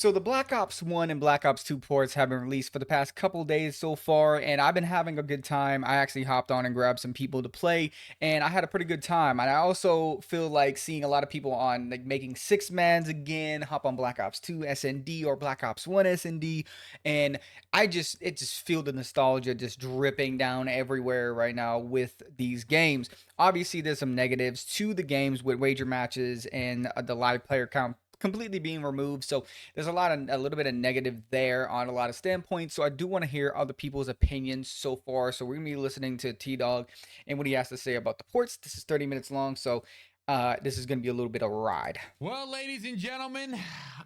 So the Black Ops 1 and Black Ops 2 ports have been released for the past couple days so far, and I've been having a good time. I actually hopped on and grabbed some people to play, and I had a pretty good time. And I also feel like seeing a lot of people on like making six mans again, hop on Black Ops 2 SND or Black Ops 1 SND, and it just feel the nostalgia just dripping down everywhere right now with these games. Obviously, there's some negatives to the games with wager matches and the live player count completely being removed. So there's a little bit of negative there on a lot of standpoints. So I do want to hear other people's opinions so far. So we're gonna be listening to T Dog and what he has to say about the ports. This is 30 minutes long, so this is gonna be a little bit of a ride. Well, ladies and gentlemen,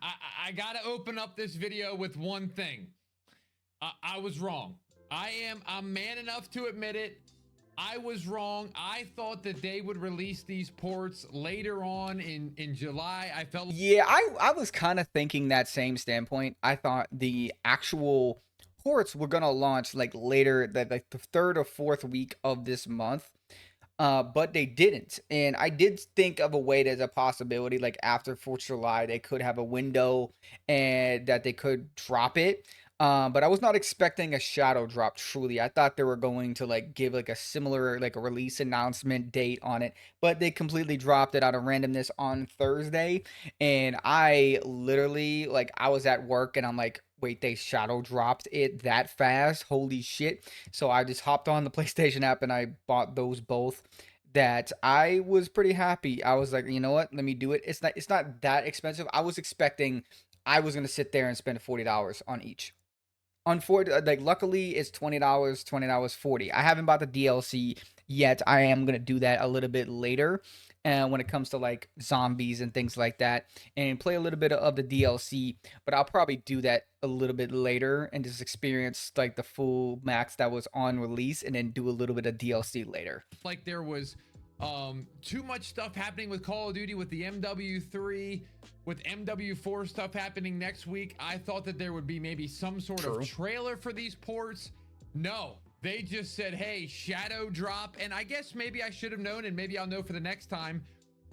I got to open up this video with one thing. I was wrong. I'm man enough to admit it. I was wrong. I thought that they would release these ports later on in July. I felt Yeah, I was kind of thinking that same standpoint. I thought the actual ports were gonna launch like later, like the third or fourth week of this month. But they didn't. And I did think of a way there's a possibility, like after 4th of July, they could have a window and that they could drop it. But I was not expecting a shadow drop truly. I thought they were going to like give like a similar like a release announcement date on it, but they completely dropped it out of randomness on Thursday. And I literally like I was at work and I'm like, wait, they shadow dropped it that fast? Holy shit. So I just hopped on the PlayStation app and I bought those both. That I was pretty happy. I was like, you know what? Let me do it. It's not that expensive. I was expecting I was gonna sit there and spend $40 on each. On four, like luckily it's $20, $20, 40. I haven't bought the DLC yet. I am gonna do that a little bit later. And when it comes to like zombies and things like that, and play a little bit of the DLC, but I'll probably do that a little bit later and just experience like the full max that was on release, and then do a little bit of DLC later. like there was too much stuff happening with Call of Duty with the MW3, with MW4 stuff happening next week. I thought that there would be maybe some sort True. of trailer for these ports. No, they just said, hey, shadow drop. And I guess maybe I should have known, and maybe I'll know for the next time.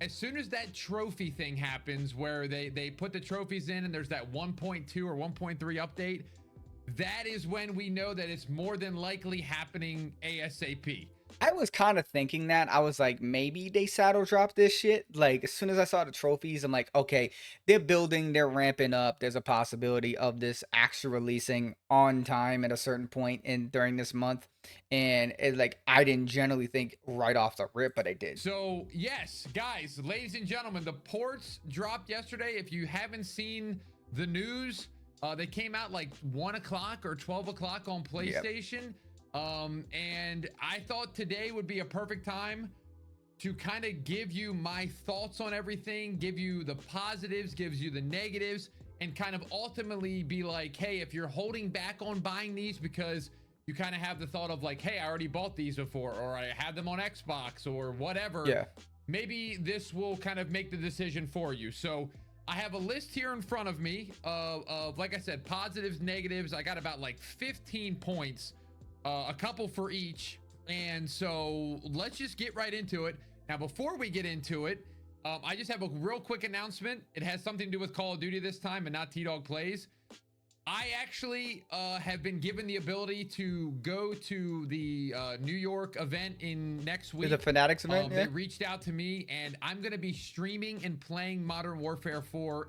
As soon as that trophy thing happens where they put the trophies in and there's that 1.2 or 1.3 update, that is when we know that it's more than likely happening ASAP. I was kind of thinking that. I was like, maybe they saddle drop this shit. Like, as soon as I saw the trophies, I'm like, okay, they're building, they're ramping up. There's a possibility of this actually releasing on time at a certain point in during this month. And it like I didn't generally think right off the rip, but I did. So yes, guys, ladies and gentlemen, the ports dropped yesterday. If you haven't seen the news, they came out like 1 o'clock or 12 o'clock on PlayStation. Yep. And I thought today would be a perfect time to kind of give you my thoughts on everything, give you the positives, gives you the negatives, and kind of ultimately be like, hey, if you're holding back on buying these because you kind of have the thought of like, hey, I already bought these before, or I had them on Xbox or whatever. Yeah. Maybe this will kind of make the decision for you. So I have a list here in front of me of like I said, positives, negatives. I got about like 15 points. A couple for each. And so let's just get right into it. Now, before we get into it, I just have a real quick announcement. It has something to do with Call of Duty this time and not T-Dog Plays. I actually have been given the ability to go to the New York event in next week. The Fanatics event? They reached out to me, and I'm going to be streaming and playing Modern Warfare 4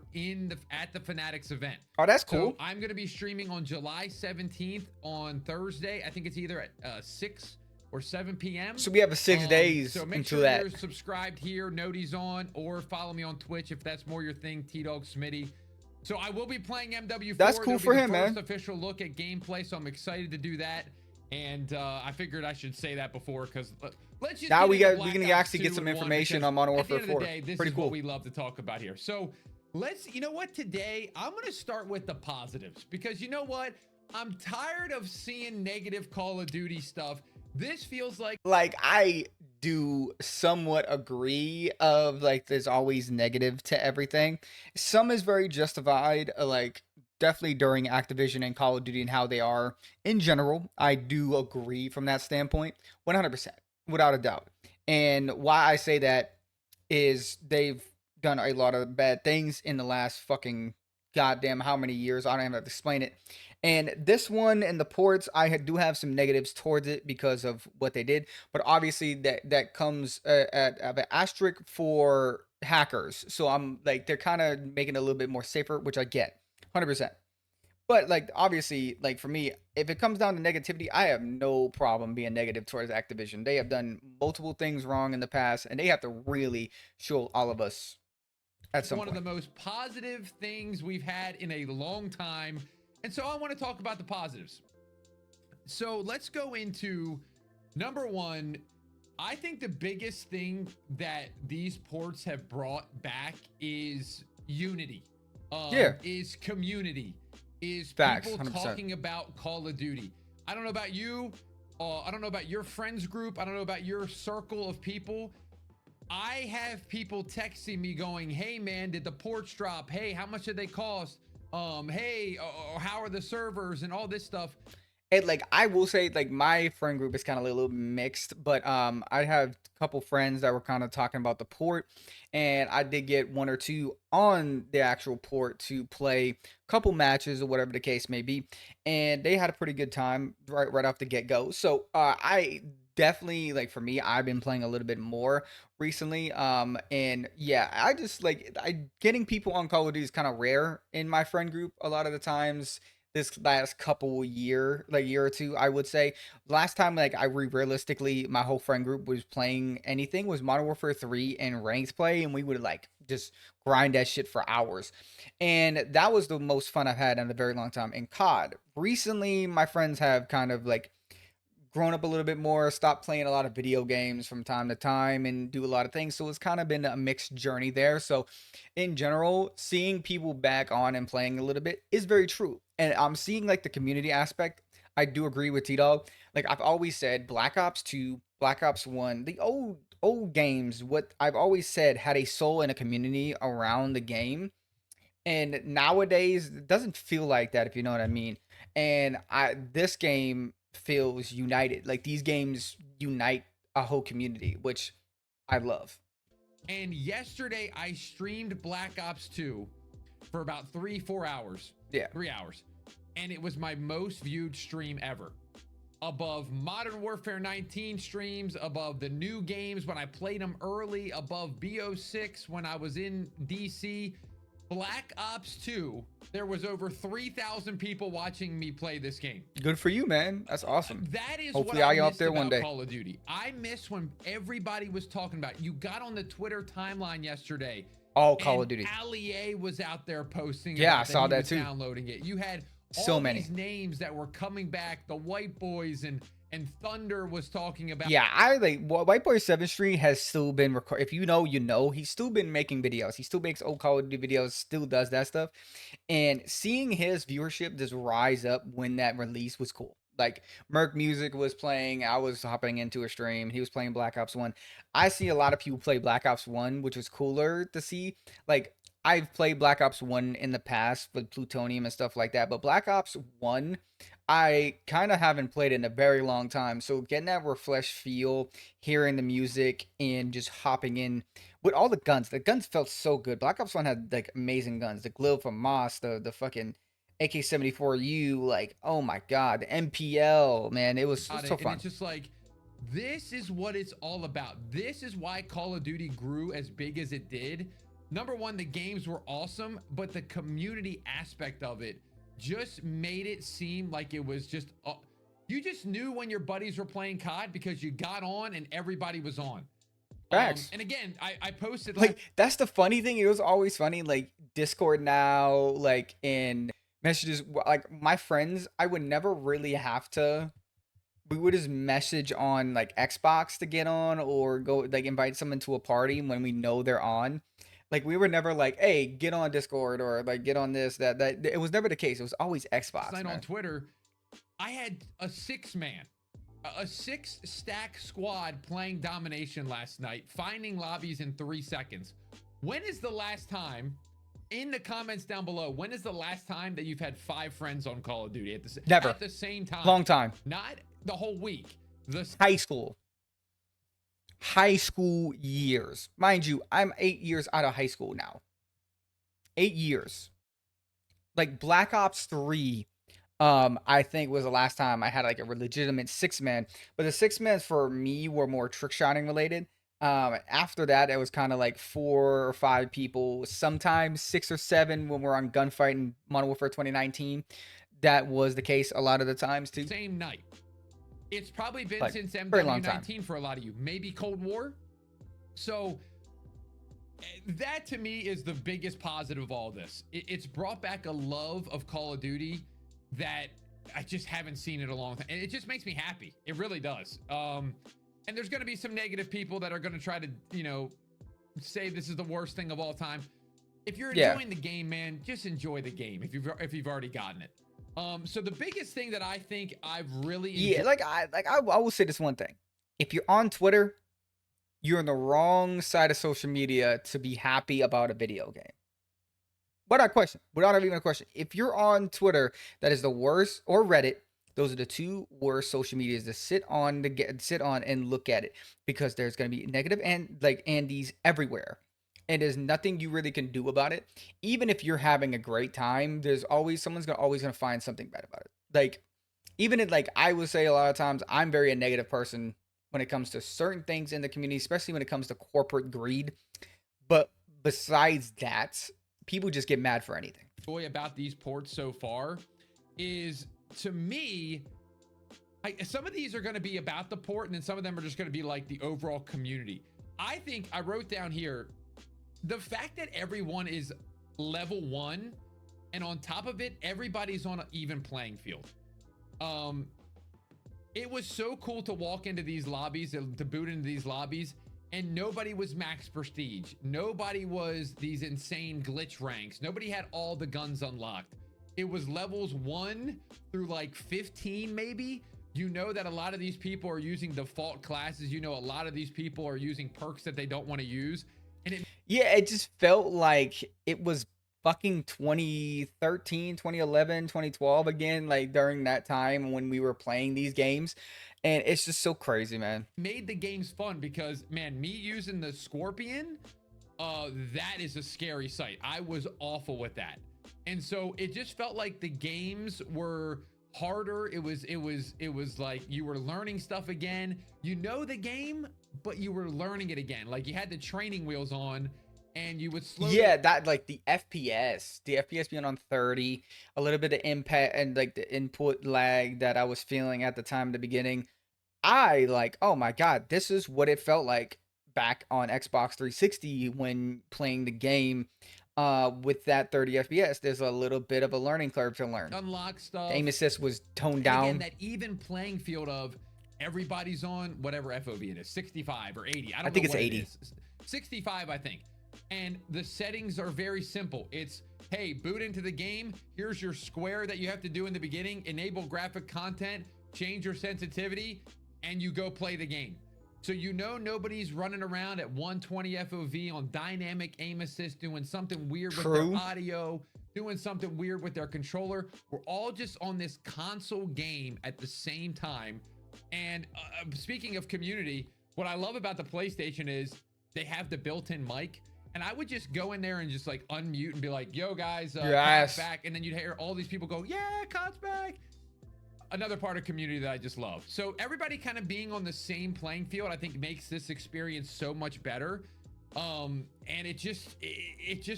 at the Fanatics event. Oh, that's cool. So I'm going to be streaming on July 17th on Thursday. I think it's either at 6 or 7 p.m. So we have 6 days so make into sure that. You're subscribed here, noties on, or follow me on Twitch if that's more your thing, T-Dog Smitty. So I will be playing MW4. That's cool for him, man. First official look at gameplay, so I'm excited to do that. And I figured I should say that before because let's just now we can actually get some information on Modern Warfare 4. At the end of the day, this Pretty is cool. what we love to talk about here. So you know what? Today I'm going to start with the positives because you know what? I'm tired of seeing negative Call of Duty stuff. This feels like I do somewhat agree of like there's always negative to everything. Some is very justified, like definitely during Activision and Call of Duty and how they are in general. I do agree from that standpoint 100%, without a doubt. And why I say that is they've done a lot of bad things in the last fucking goddamn how many years. I don't even have to explain it. And this one and the ports, do have some negatives towards it because of what they did. But obviously, that comes at an asterisk for hackers. So I'm like, they're kind of making it a little bit more safer, which I get, 100%. But like obviously, like for me, if it comes down to negativity, I have no problem being negative towards Activision. They have done multiple things wrong in the past, and they have to really show all of us at some One of the point. most positive things we've had in a long time. And so I want to talk about the positives. So let's go into number one. I think the biggest thing that these ports have brought back is unity, Yeah, is community, is facts, people 100%. talking about Call of Duty. I don't know about you. I don't know about your friends group. I don't know about your circle of people. I have people texting me going, "Hey man, did the ports drop? Hey, how much did they cost? Hey, or how are the servers and all this stuff?" And like I will say, like my friend group is kind of a little mixed, but I have a couple friends that were kind of talking about the port, and I did get one or two on the actual port to play a couple matches or whatever the case may be, and they had a pretty good time right off the get go. So I definitely like for me, I've been playing a little bit more recently, and yeah, I just like I getting people on Call of Duty is kind of rare in my friend group a lot of the times this last couple year or two, I would say. Last time, like realistically, my whole friend group was playing anything was Modern Warfare 3 and ranked play, and we would like just grind that shit for hours. And that was the most fun I've had in a very long time. In COD, recently, my friends have kind of like grown up a little bit more, stopped playing a lot of video games from time to time and do a lot of things. So it's kind of been a mixed journey there. So in general, seeing people back on and playing a little bit is very true. And I'm seeing like the community aspect. I do agree with T Dog. Like I've always said, Black Ops 2, Black Ops 1, the old games, what I've always said had a soul and a community around the game, and nowadays it doesn't feel like that, if you know what I mean. And I this game feels united. Like these games unite a whole community, which I love. And yesterday I streamed Black Ops 2 for about 3-4 hours. Yeah. 3 hours. And it was my most viewed stream ever. Above Modern Warfare 19 streams, above the new games when I played them early, above BO6 when I was in DC. Black Ops 2, there was over 3,000 people watching me play this game. Good for you, man. That's awesome. That is what Hopefully I I'll be up missed there one about day. Call of Duty. I miss when everybody was talking about it. You got on the Twitter timeline yesterday, Oh, Call and of Duty. Allie was out there posting Yeah, I about saw he that was too. downloading it. You had So all many. these names that were coming back. The White Boys and Thunder was talking about. Yeah, I like White Boy 7th Street has still been if you know, you know, he's still been making videos. He still makes old Call of Duty videos, still does that stuff. And seeing his viewership just rise up when that release was cool. Like Merc Music was playing, I was hopping into a stream, he was playing Black Ops 1. I see a lot of people play Black Ops 1, which was cooler to see. Like I've played Black Ops 1 in the past with Plutonium and stuff like that, but Black Ops 1 I kind of haven't played it in a very long time. So getting that refreshed feel, hearing the music, and just hopping in with all the guns felt so good. Black Ops 1 had like amazing guns. The Glib from Moss, the fucking AK-74U, like oh my god, the MPL, man, it was so And fun. it's just like, this is what it's all about. This is why Call of Duty grew as big as it did. Number one, the games were awesome, but the community aspect of it just made it seem like it was just you just knew when your buddies were playing COD because you got on and everybody was on. Facts. And again, I posted Like that's the funny thing. It was always funny. Like Discord now, like in messages, like my friends, I would never really have to. We would just message on like Xbox to get on, or go like invite someone to a party when we know they're on. Like we were never like, hey, get on Discord or like get on this, that. It was never the case. It was always last Xbox, night on man. Twitter, I had a 6-man, a 6-stack squad playing domination last night, finding lobbies in 3 seconds. When is the last time, in the comments down below, when is the last time that you've had 5 friends on Call of Duty Never. at the same time? Long time. Not the whole week. High school. High school years. Mind you, I'm 8 years out of high school now. 8 years. like Black Ops 3, I think was the last time I had like a legitimate 6 man. But the 6 mans for me were more trick shotting related. After that, it was kind of like 4 or 5 people, sometimes 6 or 7 when we're on gunfight in Modern Warfare 2019. That was the case a lot of the times too. Same night. It's probably been Like since very long time. MW19 for a lot of you, maybe Cold War. So that to me is the biggest positive of all this. It's brought back a love of Call of Duty that I just haven't seen in a long time, and it just makes me happy. It really does. And there's going to be some negative people that are going to try to, say this is the worst thing of all time. If you're Yeah. enjoying the game, man, just enjoy the game. If you've already gotten it. So the biggest thing that I think I've really Yeah, I will say this one thing. If you're on Twitter, you're on the wrong side of social media to be happy about a video game. Without question, without even a question, if you're on Twitter, that is the worst, or Reddit. Those are the two worst social medias to sit on and look at it, because there's going to be negative and like Andes everywhere, and there's nothing you really can do about it. Even if you're having a great time, there's always always gonna find something bad about it. Like even in, like, I would say a lot of times I'm very a negative person when it comes to certain things in the community, especially when it comes to corporate greed. But besides that, people just get mad for anything. enjoy about these ports so far is, to me, some of these are going to be about the port, and then some of them are just going to be like the overall community. I think I wrote down here the fact that everyone is level 1, and on top of it, everybody's on an even playing field. It was so cool to walk into these lobbies, to boot into these lobbies, and nobody was max prestige. Nobody was these insane glitch ranks. Nobody had all the guns unlocked. It was levels 1 through like 15 maybe. You know that a lot of these people are using default classes. You know, a lot of these people are using perks that they don't want to use. And Yeah, it just felt like it was fucking 2013, 2011, 2012 again, like during that time when we were playing these games. And it's just so crazy, man. made the games fun because, man, me using the Scorpion, that is a scary sight. I was awful with that. And so it just felt like the games were harder. It was like you were learning stuff again. You know the game, but you were learning it again. Like you had the training wheels on, and you would slowly. Yeah, that like the FPS being on 30, a little bit of impact and like the input lag that I was feeling at the time in the beginning. I like, oh my god, this is what it felt like back on Xbox 360 when playing the game with that 30 FPS. There's a little bit of a learning curve to learn. Unlock stuff. The aim assist was toned And down. again, that even playing field of everybody's on whatever FOV it is, 65 or 80. I think know it's what 80. it is. 65, I think. And the settings are very simple. It's, hey, boot into the game. Here's your square that you have to do in the beginning. Enable graphic content. Change your sensitivity. And you go play the game. So you know nobody's running around at 120 FOV on dynamic aim assist doing something weird with their audio, doing something weird with their controller. We're all just on this console game at the same time. And speaking of community, what I love about the PlayStation is they have the built-in mic. And I would just go in there and just like unmute and be like, yo guys, COD's back. And then you'd hear all these people go, yeah, COD's back. Another part of community that I just love. So everybody kind of being on the same playing field, I think makes this experience so much better. And it just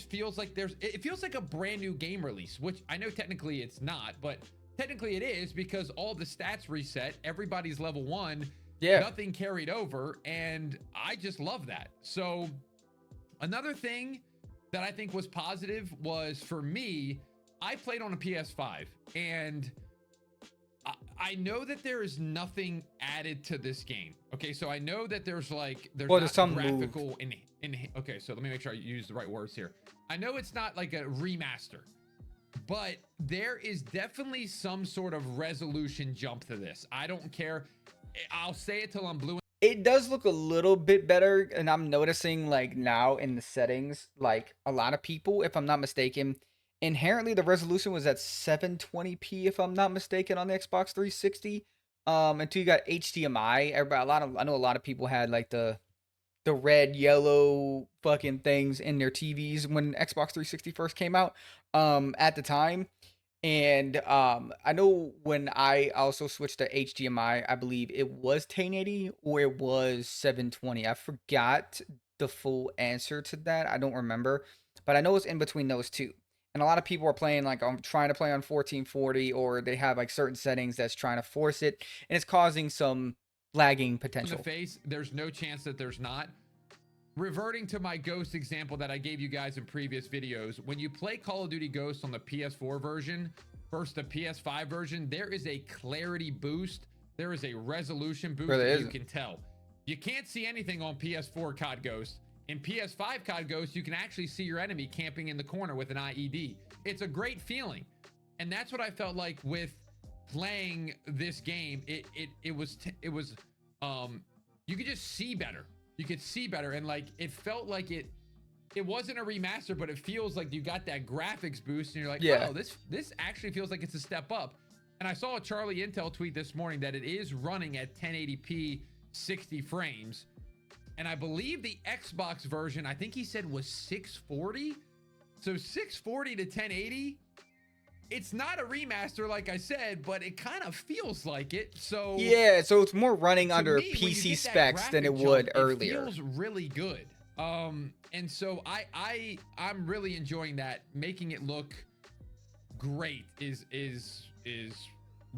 feels like it feels like a brand new game release, which I know technically it's not, but technically it is because all the stats reset, everybody's level 1, nothing carried over, and I just love that. So another thing that I think was positive was, for me, I played on a PS5, and I know that there is nothing added to this game. Okay, so I know that there's some graphical okay, so let me make sure I use the right words here. I know it's not like a remaster, but there is definitely some sort of resolution jump to this. I don't care. I'll say it till I'm blue. It does look a little bit better, and I'm noticing like now in the settings, like a lot of people, if I'm not mistaken, inherently the resolution was at 720p if I'm not mistaken on the Xbox 360. Until you got HDMI. I know a lot of people had like the the red, yellow fucking things in their TVs when Xbox 360 first came out at the time. And I know when I also switched to HDMI, I believe it was 1080 or it was 720. I forgot the full answer to that. I don't remember, but I know it's in between those two. And a lot of people are playing like I'm trying to play on 1440, or they have like certain settings that's trying to force it, and it's causing some lagging In the potential. face, there's no chance that there's not. Reverting to my Ghost example that I gave you guys in previous videos, when you play Call of Duty Ghost on the PS4 version versus the PS5 version, there is a clarity boost. There is a resolution boost Really that you isn't. can tell. You can't see anything on PS4 COD Ghost. In PS5 COD Ghost, you can actually see your enemy camping in the corner with an IED. It's a great feeling. And that's what I felt like with playing this game. It was you could just see better. You could see better, and like it felt like it wasn't a remaster, but it feels like you got that graphics boost, and you're like, Yeah. oh, this actually feels like it's a step up. And I saw a Charlie Intel tweet this morning that it is running at 1080p 60 frames, and I believe the Xbox version, I think he said, was 640. So 640 to 1080. It's not a remaster, like I said, but it kind of feels like it. So Yeah, so it's more running to under me, when you PC get that specs than it graphic would jump, earlier. it feels really good. And so I'm really enjoying that. Making it look great is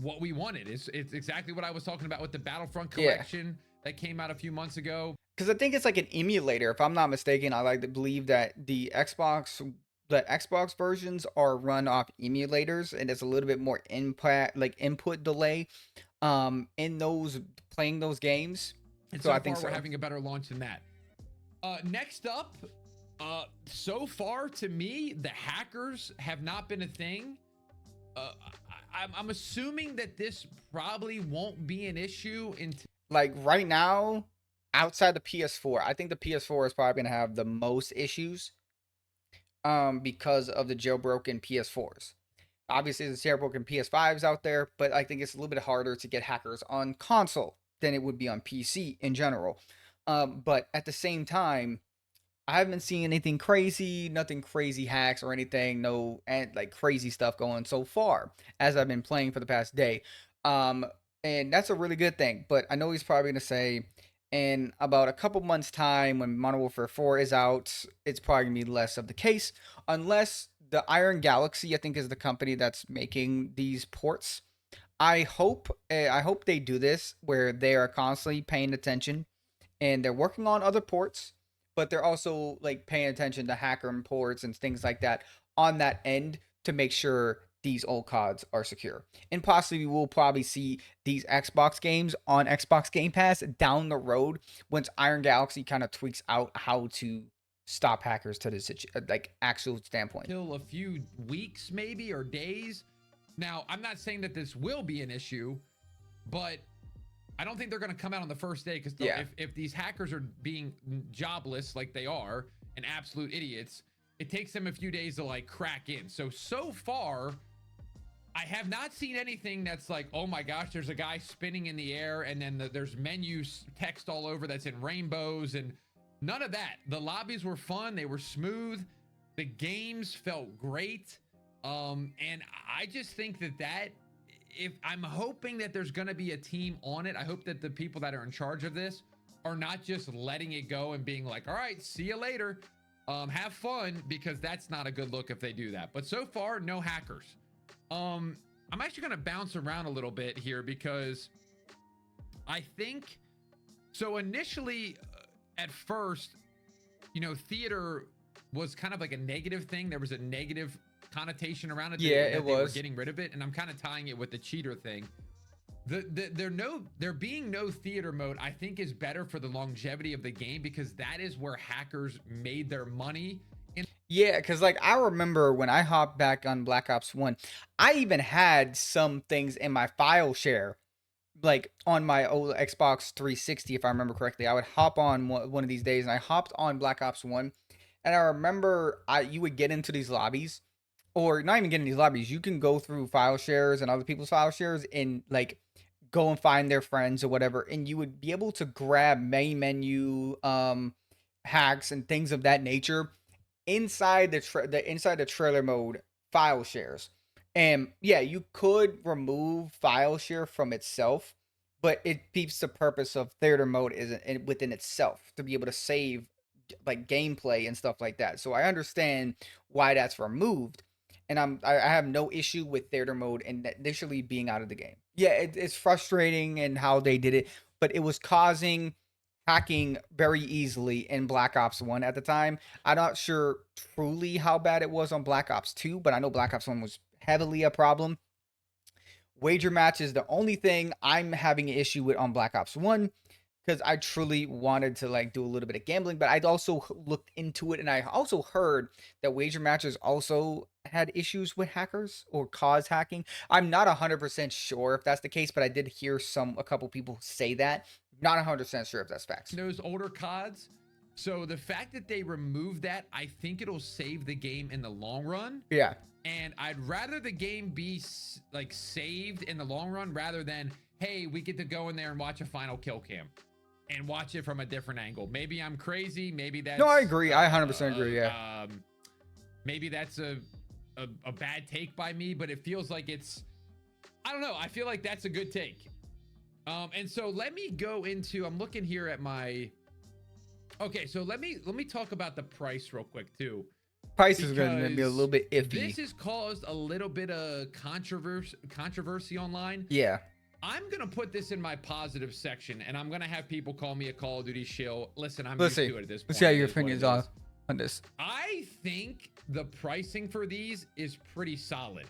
what we wanted. It's exactly what I was talking about with the Battlefront Yeah. collection that came out a few months ago. Because I think it's like an emulator. If I'm not mistaken, I like to believe that the Xbox versions are run off emulators, and there's a little bit more input delay in those playing those games. And So so I far, think we're so. having a better launch than that. Next up, so far to me, the hackers have not been a thing. I'm assuming that this probably won't be an issue until Like right now, outside the PS4, I think the PS4 is probably gonna have the most issues because of the jailbroken PS4s. Obviously, there's jailbroken PS5s out there, but I think it's a little bit harder to get hackers on console than it would be on PC in general. But at the same time, I haven't seen anything crazy, nothing crazy hacks or anything, no and like crazy stuff going so far as I've been playing for the past day. Um, and that's a really good thing. But I know he's probably gonna say in about a couple months' time when Modern Warfare 4 is out, it's probably gonna be less of the case, unless the Iron Galaxy, I think, is the company that's making these ports. I hope they do this where they are constantly paying attention and they're working on other ports, but they're also like paying attention to hacker ports and things like that on that end to make sure these old CODs are secure. And possibly we'll probably see these Xbox games on Xbox Game Pass down the road once Iron Galaxy kind of tweaks out how to stop hackers to this like actual standpoint. a few weeks, maybe, or days. Now, I'm not saying that this will be an issue, but I don't think they're going to come out on the first day because Yeah. if these hackers are being jobless like they are and absolute idiots, it takes them a few days to like crack in. So far, I have not seen anything that's like, oh my gosh, there's a guy spinning in the air and then there's menu text all over that's in rainbows and none of that. The lobbies were fun. They were smooth. The games felt great. And I just think that if I'm hoping that there's going to be a team on it, I hope that the people that are in charge of this are not just letting it go and being like, all right, see you later. Have fun, because that's not a good look if they do that. But so far, no hackers. I'm actually going to bounce around a little bit here because I think so. Initially, at first, theater was kind of like a negative thing. There was a negative connotation around it. Yeah, that it they were was. getting rid of it, and I'm kind of tying it with the cheater thing. There being no theater mode, I think, is better for the longevity of the game because that is where hackers made their money. Yeah, because like I remember when I hopped back on Black Ops 1, I even had some things in my file share, like on my old Xbox 360, if I remember correctly. I would hop on one of these days and I hopped on Black Ops 1. And I remember you would get into these lobbies, or not even get in these lobbies, you can go through file shares and other people's file shares and like go and find their friends or whatever, and you would be able to grab main menu hacks and things of that nature inside the trailer mode file shares. And yeah, you could remove file share from itself, but it beats the purpose of theater mode isn't within itself to be able to save like gameplay and stuff like that. So I understand why that's removed, and I have no issue with theater mode initially being out of the game. Yeah, it's frustrating and how they did it, but it was causing hacking very easily in Black Ops 1 at the time. I'm not sure truly how bad it was on Black Ops 2, but I know Black Ops 1 was heavily a problem. Wager match is the only thing I'm having an issue with on Black Ops 1 because I truly wanted to like do a little bit of gambling, but I'd also looked into it and I also heard that wager matches also had issues with hackers or cause hacking. I'm not 100% sure if that's the case, but I did hear a couple people say that. Not 100% sure if that's facts. Those older CODs. So the fact that they removed that, I think it'll save the game in the long run. Yeah. And I'd rather the game be like saved in the long run rather than, hey, we get to go in there and watch a final kill cam and watch it from a different angle. Maybe I'm crazy. Maybe that's no, I agree. I 100% agree. Yeah. Maybe that's a bad take by me, but it feels like it's, I don't know. I feel like that's a good take. And so let me go into, I'm looking here at my, okay. So let me talk about the price real quick too. Price is going to be a little bit iffy. This has caused a little bit of controversy online. Yeah. I'm going to put this in my positive section, and I'm going to have people call me a Call of Duty shill. Listen, I'm used to it at this point. Let's see how your opinions are on this. I think the pricing for these is pretty solid.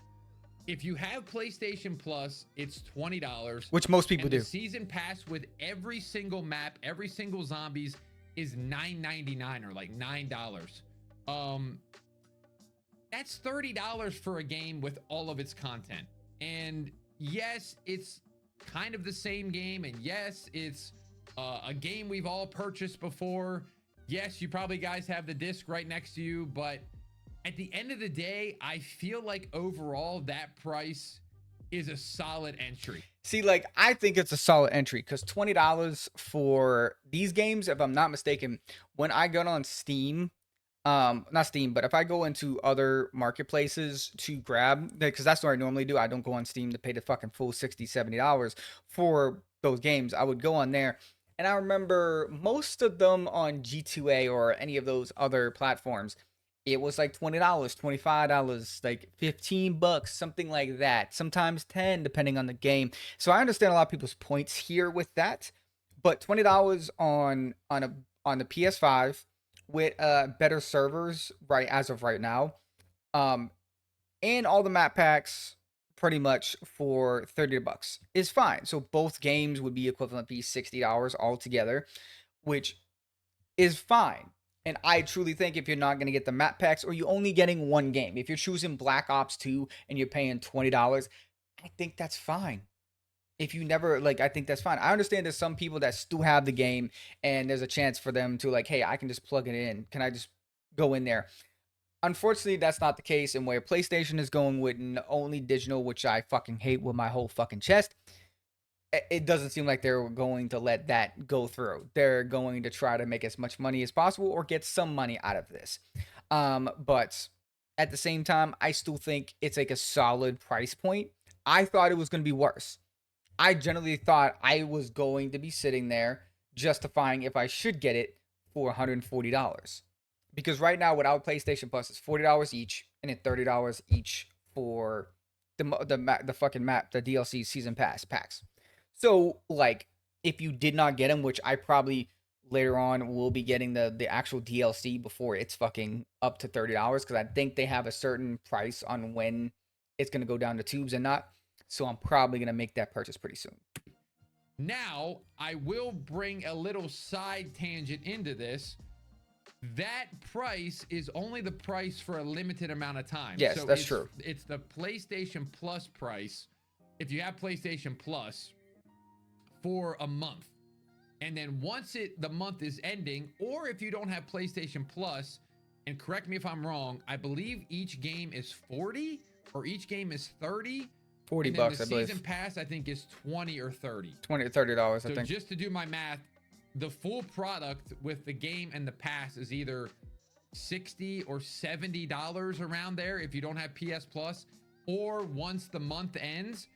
If you have PlayStation Plus, it's $20. Which most people do. The season pass with every single map, every single zombies is $9.99 or like $9. That's $30 for a game with all of its content. And yes, it's kind of the same game. And yes, it's a game we've all purchased before. Yes, you probably guys have the disc right next to you. But at the end of the day, I feel like overall that price is a solid entry. See, like, I think it's a solid entry because $20 for these games, if I'm not mistaken, when I got on Steam, not Steam, but if I go into other marketplaces to grab, because that's what I normally do. I don't go on Steam to pay the fucking full $60, $70 for those games. I would go on there. And I remember most of them on G2A or any of those other platforms, it was like $20, $25, like $15, something like that. Sometimes 10, depending on the game. So I understand a lot of people's points here with that. But $20 on the PS5 with better servers right as of right now, and all the map packs pretty much for $30 is fine. So both games would be equivalent to be $60 altogether, which is fine. And I truly think if you're not going to get the map packs or you're only getting one game, if you're choosing Black Ops 2 and you're paying $20, I think that's fine. If you never, like, I think that's fine. I understand there's some people that still have the game and there's a chance for them to, like, hey, I can just plug it in. Can I just go in there? Unfortunately, that's not the case. And where PlayStation is going with only digital, which I fucking hate with my whole fucking chest, it doesn't seem like they're going to let that go through. They're going to try to make as much money as possible or get some money out of this. But at the same time, I still think it's like a solid price point. I thought it was going to be worse. I generally thought I was going to be sitting there justifying if I should get it for $140. Because right now, without PlayStation Plus, it's $40 each, and then $30 each for the fucking map, the DLC season pass packs. So, like, if you did not get them, which I probably later on will be getting the actual DLC before it's fucking up to $30, because I think they have a certain price on when it's going to go down to tubes and not. So I'm probably going to make that purchase pretty soon. Now, I will bring a little side tangent into this. That price is only the price for a limited amount of time. Yes, so that's true. It's the PlayStation Plus price. If you have PlayStation Plus for a month. And then once the month is ending, or if you don't have PlayStation Plus, and correct me if I'm wrong, I believe each game is 40 or each game is 30. 40 And then the bucks, I season believe. pass, I think, is 20 or 30. 20 or $30, I So think. just to do my math, the full product with the game and the pass is either 60 or $70 around there if you don't have PS Plus, or once the month ends.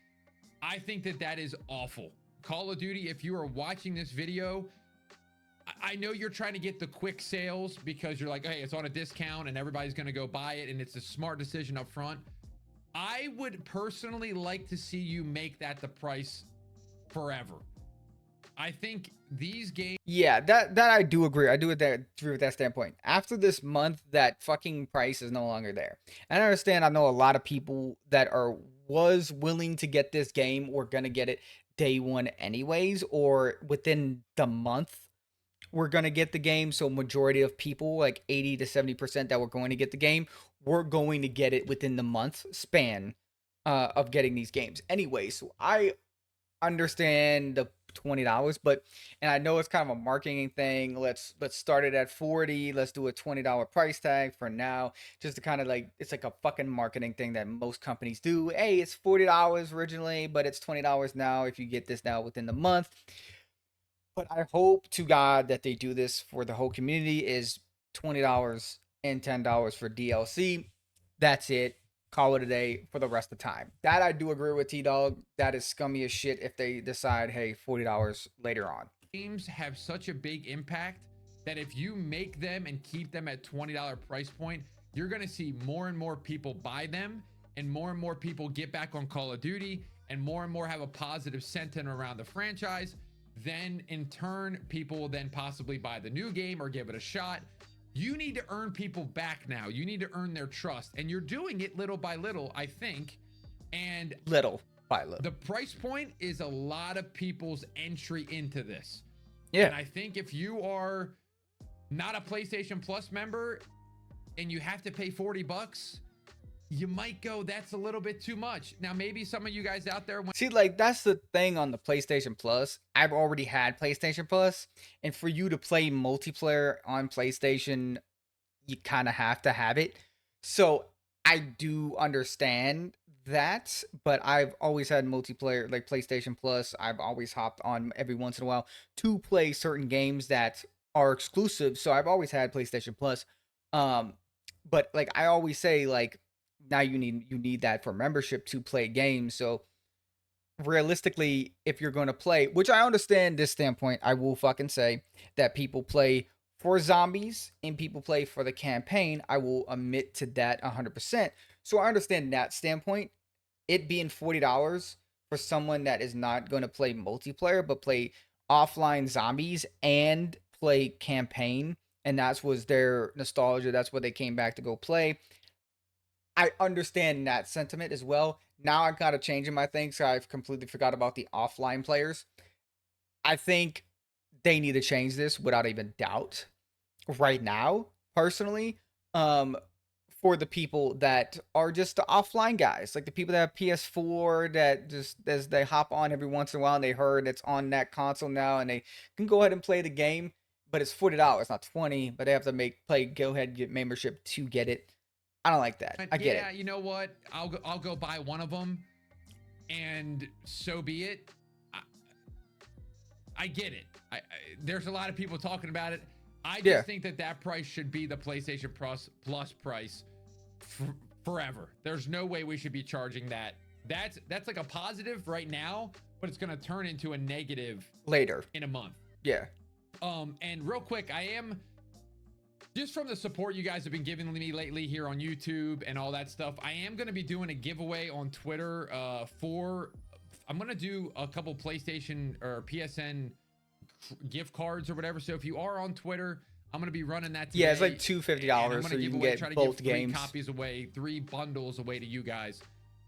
I think that that is awful. Call of Duty, if you are watching this video, I know you're trying to get the quick sales because you're like, hey, it's on a discount and everybody's going to go buy it, and it's a smart decision up front. I would personally like to see you make that the price forever. I think these games. Yeah, that I do agree. I do agree with that standpoint. After this month, that fucking price is no longer there. And I understand. I know a lot of people that was willing to get this game or gonna get it day one anyways, or within the month we're gonna get the game. So majority of people, like 80 to 70% that were going to get the game, we're going to get it within the month span of getting these games. Anyway, so I understand the $20, but and I know it's kind of a marketing thing. Let's start it at 40. Let's do a $20 price tag for now, just to kind of like it's like a fucking marketing thing that most companies do. Hey, it's $40 originally, but it's $20 now if you get this now within the month. But I hope to God that they do this for the whole community is $20 and $10 for DLC. That's it. Call it a day for the rest of the time. That I do agree with T Dog. That is scummy as shit if they decide, hey, $40 later on. Games have such a big impact that if you make them and keep them at $20 price point, you're going to see more and more people buy them, and more people get back on Call of Duty, and more have a positive sentiment around the franchise. Then in turn, people will then possibly buy the new game or give it a shot. You need to earn people back now. You need to earn their trust, and you're doing it little by little, I think. And Little by little. the price point is a lot of people's entry into this. Yeah. And I think if you are not a PlayStation Plus member and you have to pay 40 bucks, you might go, that's a little bit too much. Now, maybe some of you guys out there. See, like, that's the thing on the PlayStation Plus. I've already had PlayStation Plus, and for you to play multiplayer on PlayStation, you kind of have to have it. So I do understand that, but I've always had multiplayer, like PlayStation Plus. I've always hopped on every once in a while to play certain games that are exclusive. So I've always had PlayStation Plus. Um, but like I always say, like now you need that for membership to play games. So realistically, if you're going to play, which I understand this standpoint, I will fucking say that people play for zombies and people play for the campaign. I will admit to that 100%. So I understand that standpoint. It being $40 for someone that is not going to play multiplayer but play offline zombies and play campaign, and that was their nostalgia. That's what they came back to go play. I understand that sentiment as well. Now I got to change in my thing, so I've completely forgot about the offline players. I think they need to change this without even doubt right now, personally. Um, for the people that are just the offline guys, like the people that have PS4 that just as they hop on every once in a while and they heard it's on that console now and they can go ahead and play the game, but it's $40, not 20, but they have to go ahead and get membership to get it. I don't like that. I get Yeah, it. you know what? I'll go buy one of them, and so be it. I get it. There's a lot of people talking about it. I just think that price should be the PlayStation Plus price forever. There's no way we should be charging that. That's like a positive right now, but it's going to turn into a negative later in a month. Yeah. And real quick, I am just from the support you guys have been giving me lately here on YouTube and all that stuff. I am going to be doing a giveaway on Twitter I'm going to do a couple PlayStation or PSN gift cards or whatever. So if you are on Twitter, I'm going to be running that today. Yeah, it's like $250, so you can get both games. 3 copies away, 3 bundles away to you guys.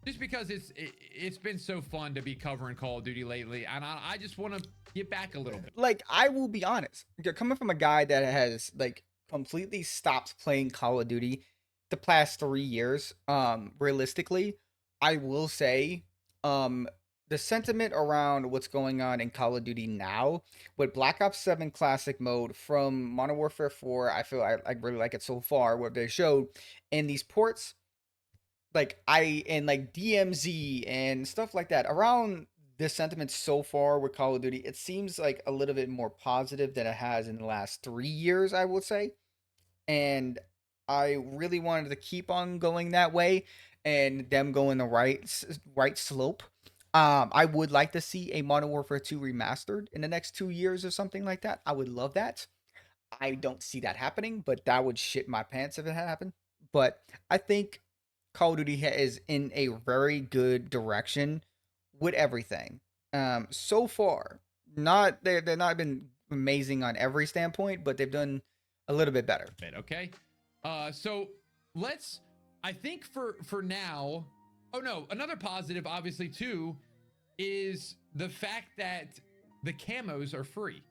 Just because it's been so fun to be covering Call of Duty lately, and I just want to get back a little bit. Like, I will be honest, you're coming from a guy that has like completely stopped playing Call of Duty the past 3 years. Realistically, I will say, the sentiment around what's going on in Call of Duty now with Black Ops 7 Classic mode from Modern Warfare 4, I feel I really like it so far, what they showed, and these ports, like I and like DMZ and stuff like that around the sentiment so far with Call of Duty, it seems like a little bit more positive than it has in the last 3 years, I would say. And I really wanted to keep on going that way and them going the right slope. I would like to see a Modern Warfare 2 remastered in the next 2 years or something like that. I would love that. I don't see that happening, but that would shit my pants if it happened. But I think Call of Duty is in a very good direction with everything. So far, not they're not been amazing on every standpoint, but they've done a little bit better. Okay. So let's. I think for now. Oh no, another positive, obviously too, is the fact that the camos are free.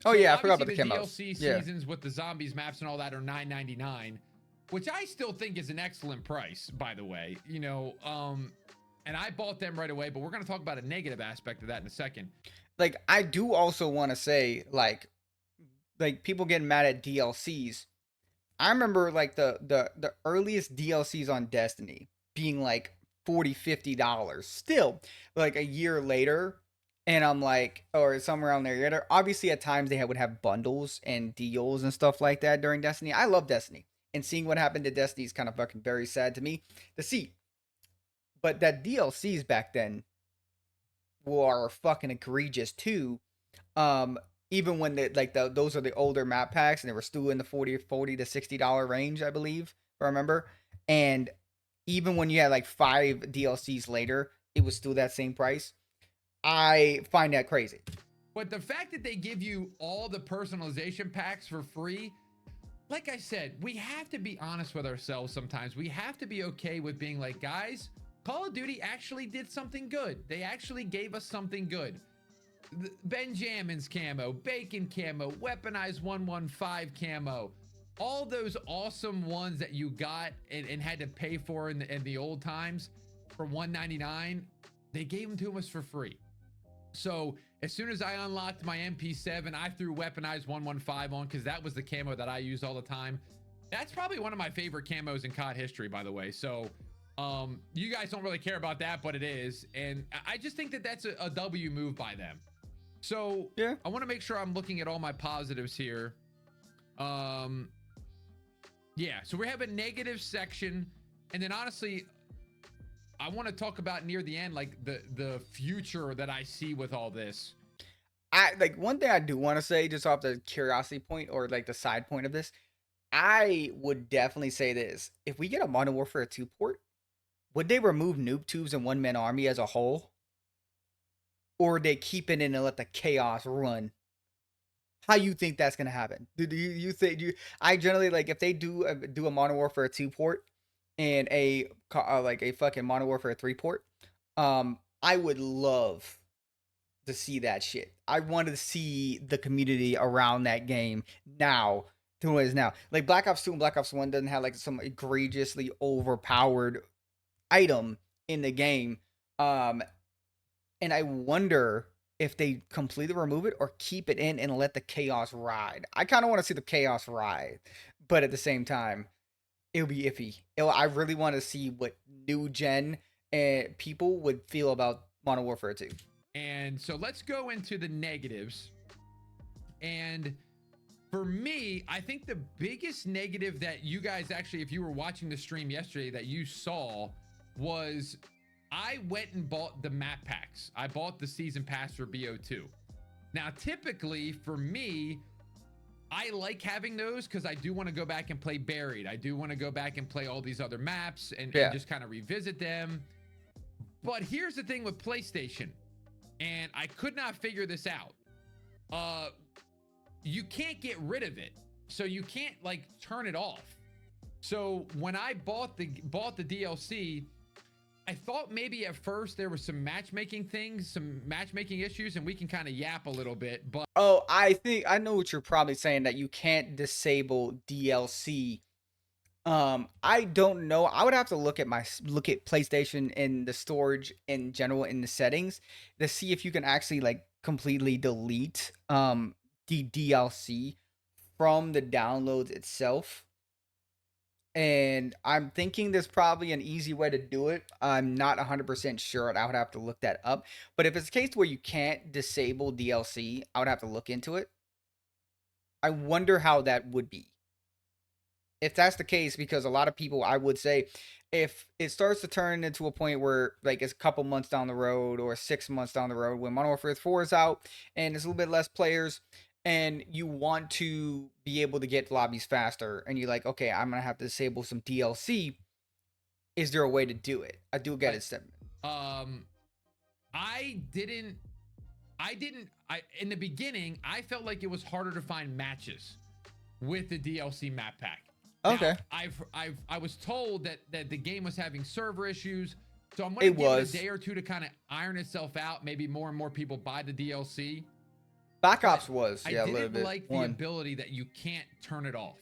Oh So yeah, I forgot obviously about the the camos. DLC Yeah. seasons with the zombies maps and all that are $9.99, which I still think is an excellent price, by the way. And I bought them right away, but we're gonna talk about a negative aspect of that in a second. Like I do also want to say like people getting mad at DLCs. I remember like the earliest DLCs on Destiny being like 40 $50 still like a year later, and I'm like, or somewhere around there. Obviously at times would have bundles and deals and stuff like that during Destiny. I love Destiny, and seeing what happened to Destiny is kind of fucking very sad to me to see. But that DLCs back then were fucking egregious too. um Even when those are the older map packs and they were still in the 40 to $60 range, I believe, if I remember. And even when you had like 5 DLCs later, it was still that same price. I find that crazy. But the fact that they give you all the personalization packs for free, like I said, we have to be honest with ourselves sometimes. We have to be okay with being like, guys, Call of Duty actually did something good. They actually gave us something good. Benjamin's camo, Bacon camo, Weaponized 115 camo, all those awesome ones that you got and had to pay for in the old times for $1.99, they gave them to us for free. So as soon as I unlocked my MP7, I threw Weaponized 115 on because that was the camo that I used all the time. That's probably one of my favorite camos in COD history, by the way. So you guys don't really care about that, but it is. And I just think that that's a W move by them. So Yeah. I want to make sure I'm looking at all my positives here. Yeah, so we have a negative section, and then honestly, I want to talk about near the end, like the future that I see with all this. I like one thing I do want to say, just off the curiosity point or like the side point of this. I would definitely say this: if we get a Modern Warfare 2 port, would they remove noob tubes and one man army as a whole, or they keep it in and let the chaos run? How you think that's gonna happen? Do you think you? I generally like if they do a Modern Warfare 2 port and like a fucking Modern Warfare 3 port. I would love to see that shit. I wanted to see the community around that game now to what it is now. Like Black Ops 2 and Black Ops 1 doesn't have like some egregiously overpowered item in the game. Um, and I wonder if they completely remove it or keep it in and let the chaos ride. I kind of want to see the chaos ride, but at the same time, it'll be iffy. I really want to see what new gen people would feel about Modern Warfare 2. And so let's go into the negatives. And for me, I think the biggest negative that you guys actually, if you were watching the stream yesterday, that you saw was I went and bought the map packs. I bought the season pass for BO2. Now, typically for me, I like having those because I do want to go back and play Buried. I do want to go back and play all these other maps and just kind of revisit them. But here's the thing with PlayStation, and I could not figure this out. You can't get rid of it, so you can't like turn it off. So when I bought the DLC, I thought maybe at first there were some matchmaking things, some matchmaking issues, and we can kind of yap a little bit. But oh, I think I know what you're probably saying, that you can't disable DLC. I don't know. I would have to look at PlayStation in the storage in general in the settings to see if you can actually like completely delete the DLC from the downloads itself. And I'm thinking there's probably an easy way to do it. I'm not 100% sure. I would have to look that up. But if it's a case where you can't disable DLC, I would have to look into it. I wonder how that would be. If that's the case, because a lot of people, I would say, if it starts to turn into a point where like it's a couple months down the road or 6 months down the road when Modern Warfare 4 is out and there's a little bit less players and you want to be able to get lobbies faster and you're like, okay, I'm gonna have to disable some DLC. Is there a way to do it? I do get Right. it, Step. Um, I didn't. I in the beginning, I felt like it was harder to find matches with the DLC map pack. Now, Okay, I was told that the game was having server issues, so I'm going to it give it a was. day or two to kind of iron itself out. Maybe more and more people buy the DLC, Black but Ops was, I yeah, a little didn't bit. like the One. ability that you can't turn it off.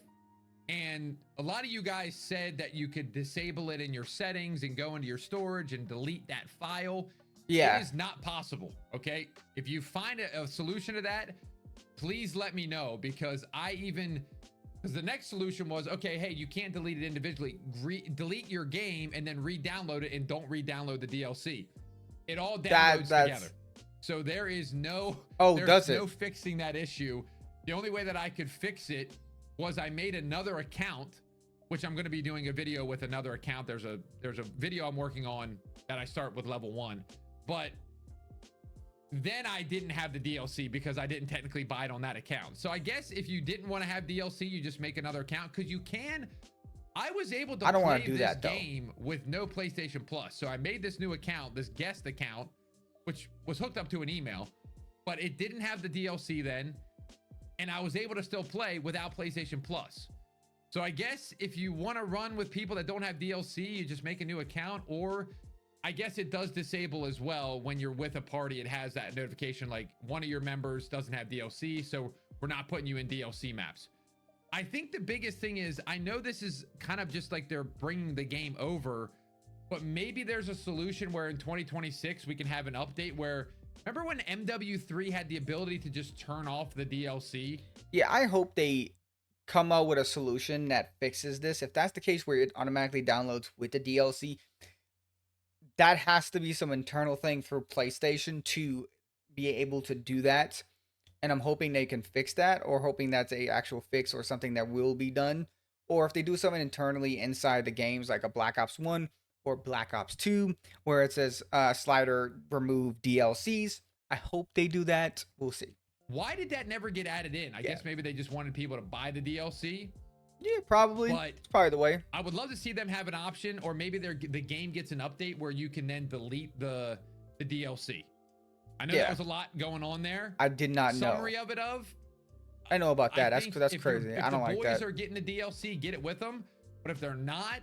And a lot of you guys said that you could disable it in your settings and go into your storage and delete that file. It Yeah, is not possible. Okay. If you find a solution to that, please let me know, because because the next solution was, okay, hey, you can't delete it individually. Delete your game and then re-download it, and don't re-download the DLC. It all downloads together. that's. So Oh, there's does no it? fixing that issue. The only way that I could fix it was I made another account, which I'm going to be doing a video with another account. There's a video I'm working on that I start with level 1. But then I didn't have the DLC because I didn't technically buy it on that account. So I guess if you didn't want to have DLC, you just make another account, because you can. I was able to I don't want play to do this that though. game with no PlayStation Plus. So I made this new account, this guest account, which was hooked up to an email, but it didn't have the DLC then. And I was able to still play without PlayStation Plus. So I guess if you want to run with people that don't have DLC, you just make a new account. Or I guess it does disable as well when you're with a party. It has that notification like one of your members doesn't have DLC, so we're not putting you in DLC maps. I think the biggest thing is, I know this is kind of just like they're bringing the game over, but maybe there's a solution where in 2026 we can have an update where, remember when MW3 had the ability to just turn off the DLC? Yeah, I hope they come out with a solution that fixes this. If that's the case where it automatically downloads with the DLC, that has to be some internal thing through PlayStation to be able to do that. And I'm hoping they can fix that, or hoping that's a actual fix or something that will be done. Or if they do something internally inside the games, like a Black Ops 1 or Black Ops 2, where it says slider remove DLCs. I hope they do that. We'll see. Why did that never get added in? I Yeah. guess maybe they just wanted people to buy the DLC, Yeah, probably. but It's probably the way. I would love to see them have an option, or maybe the game gets an update where you can then delete the DLC. I know that Yeah. was a lot going on there. I did not know. Summary of it of, I know about I that. think That's if crazy. if I the don't like boys that. are getting the DLC, get it with them. But if they're not,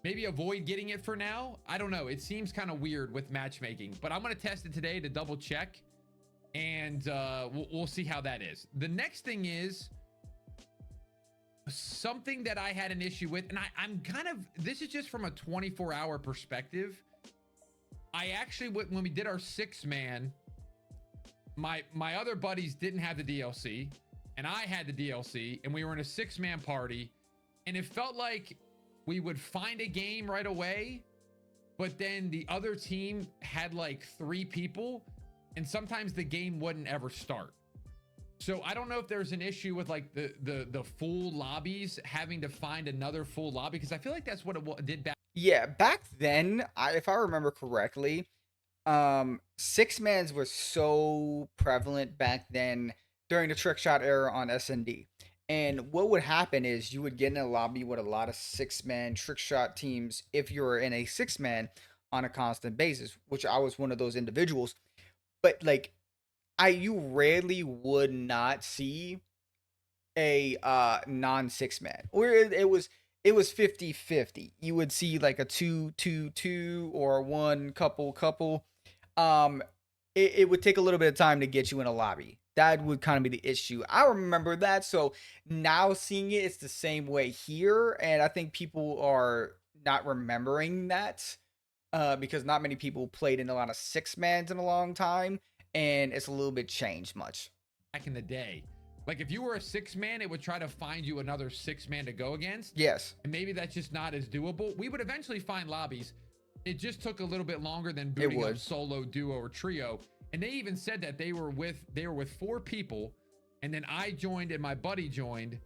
maybe avoid getting it for now. I don't know. It seems kind of weird with matchmaking, but I'm gonna test it today to double check, and we'll see how that is. The next thing is something that I had an issue with, and I'm kind of, this is just from a 24-hour perspective. I actually, when we did our 6-man, my other buddies didn't have the DLC, and I had the DLC, and we were in a 6-man party, and it felt like we would find a game right away, but then the other team had like 3 people, and sometimes the game wouldn't ever start. So I don't know if there's an issue with like the full lobbies having to find another full lobby, because I feel like that's what it did back. Yeah, back then, if I remember correctly, 6 mans was so prevalent back then during the trick shot era on SND. And what would happen is you would get in a lobby with a lot of 6 man trick shot teams if you were in a 6 man on a constant basis, which I was one of those individuals. But like you rarely would not see a non 6 man where it was 50-50. You would see like a 2-2-2 or a one couple. um it would take a little bit of time to get you in a lobby. That would kind of be the issue. I remember that. So now seeing it, it's the same way here, and I think people are not remembering that because not many people played in a lot of 6 mans in a long time, and it's a little bit changed much. In the day, Like if you were a 6-man, it would try to find you another 6-man to go against. Yes. And maybe that's just not as doable. We would eventually find lobbies. It just took a little bit longer than It booting up would. solo, duo, or trio. And they even said that they were with 4 people, and then I joined and my buddy joined,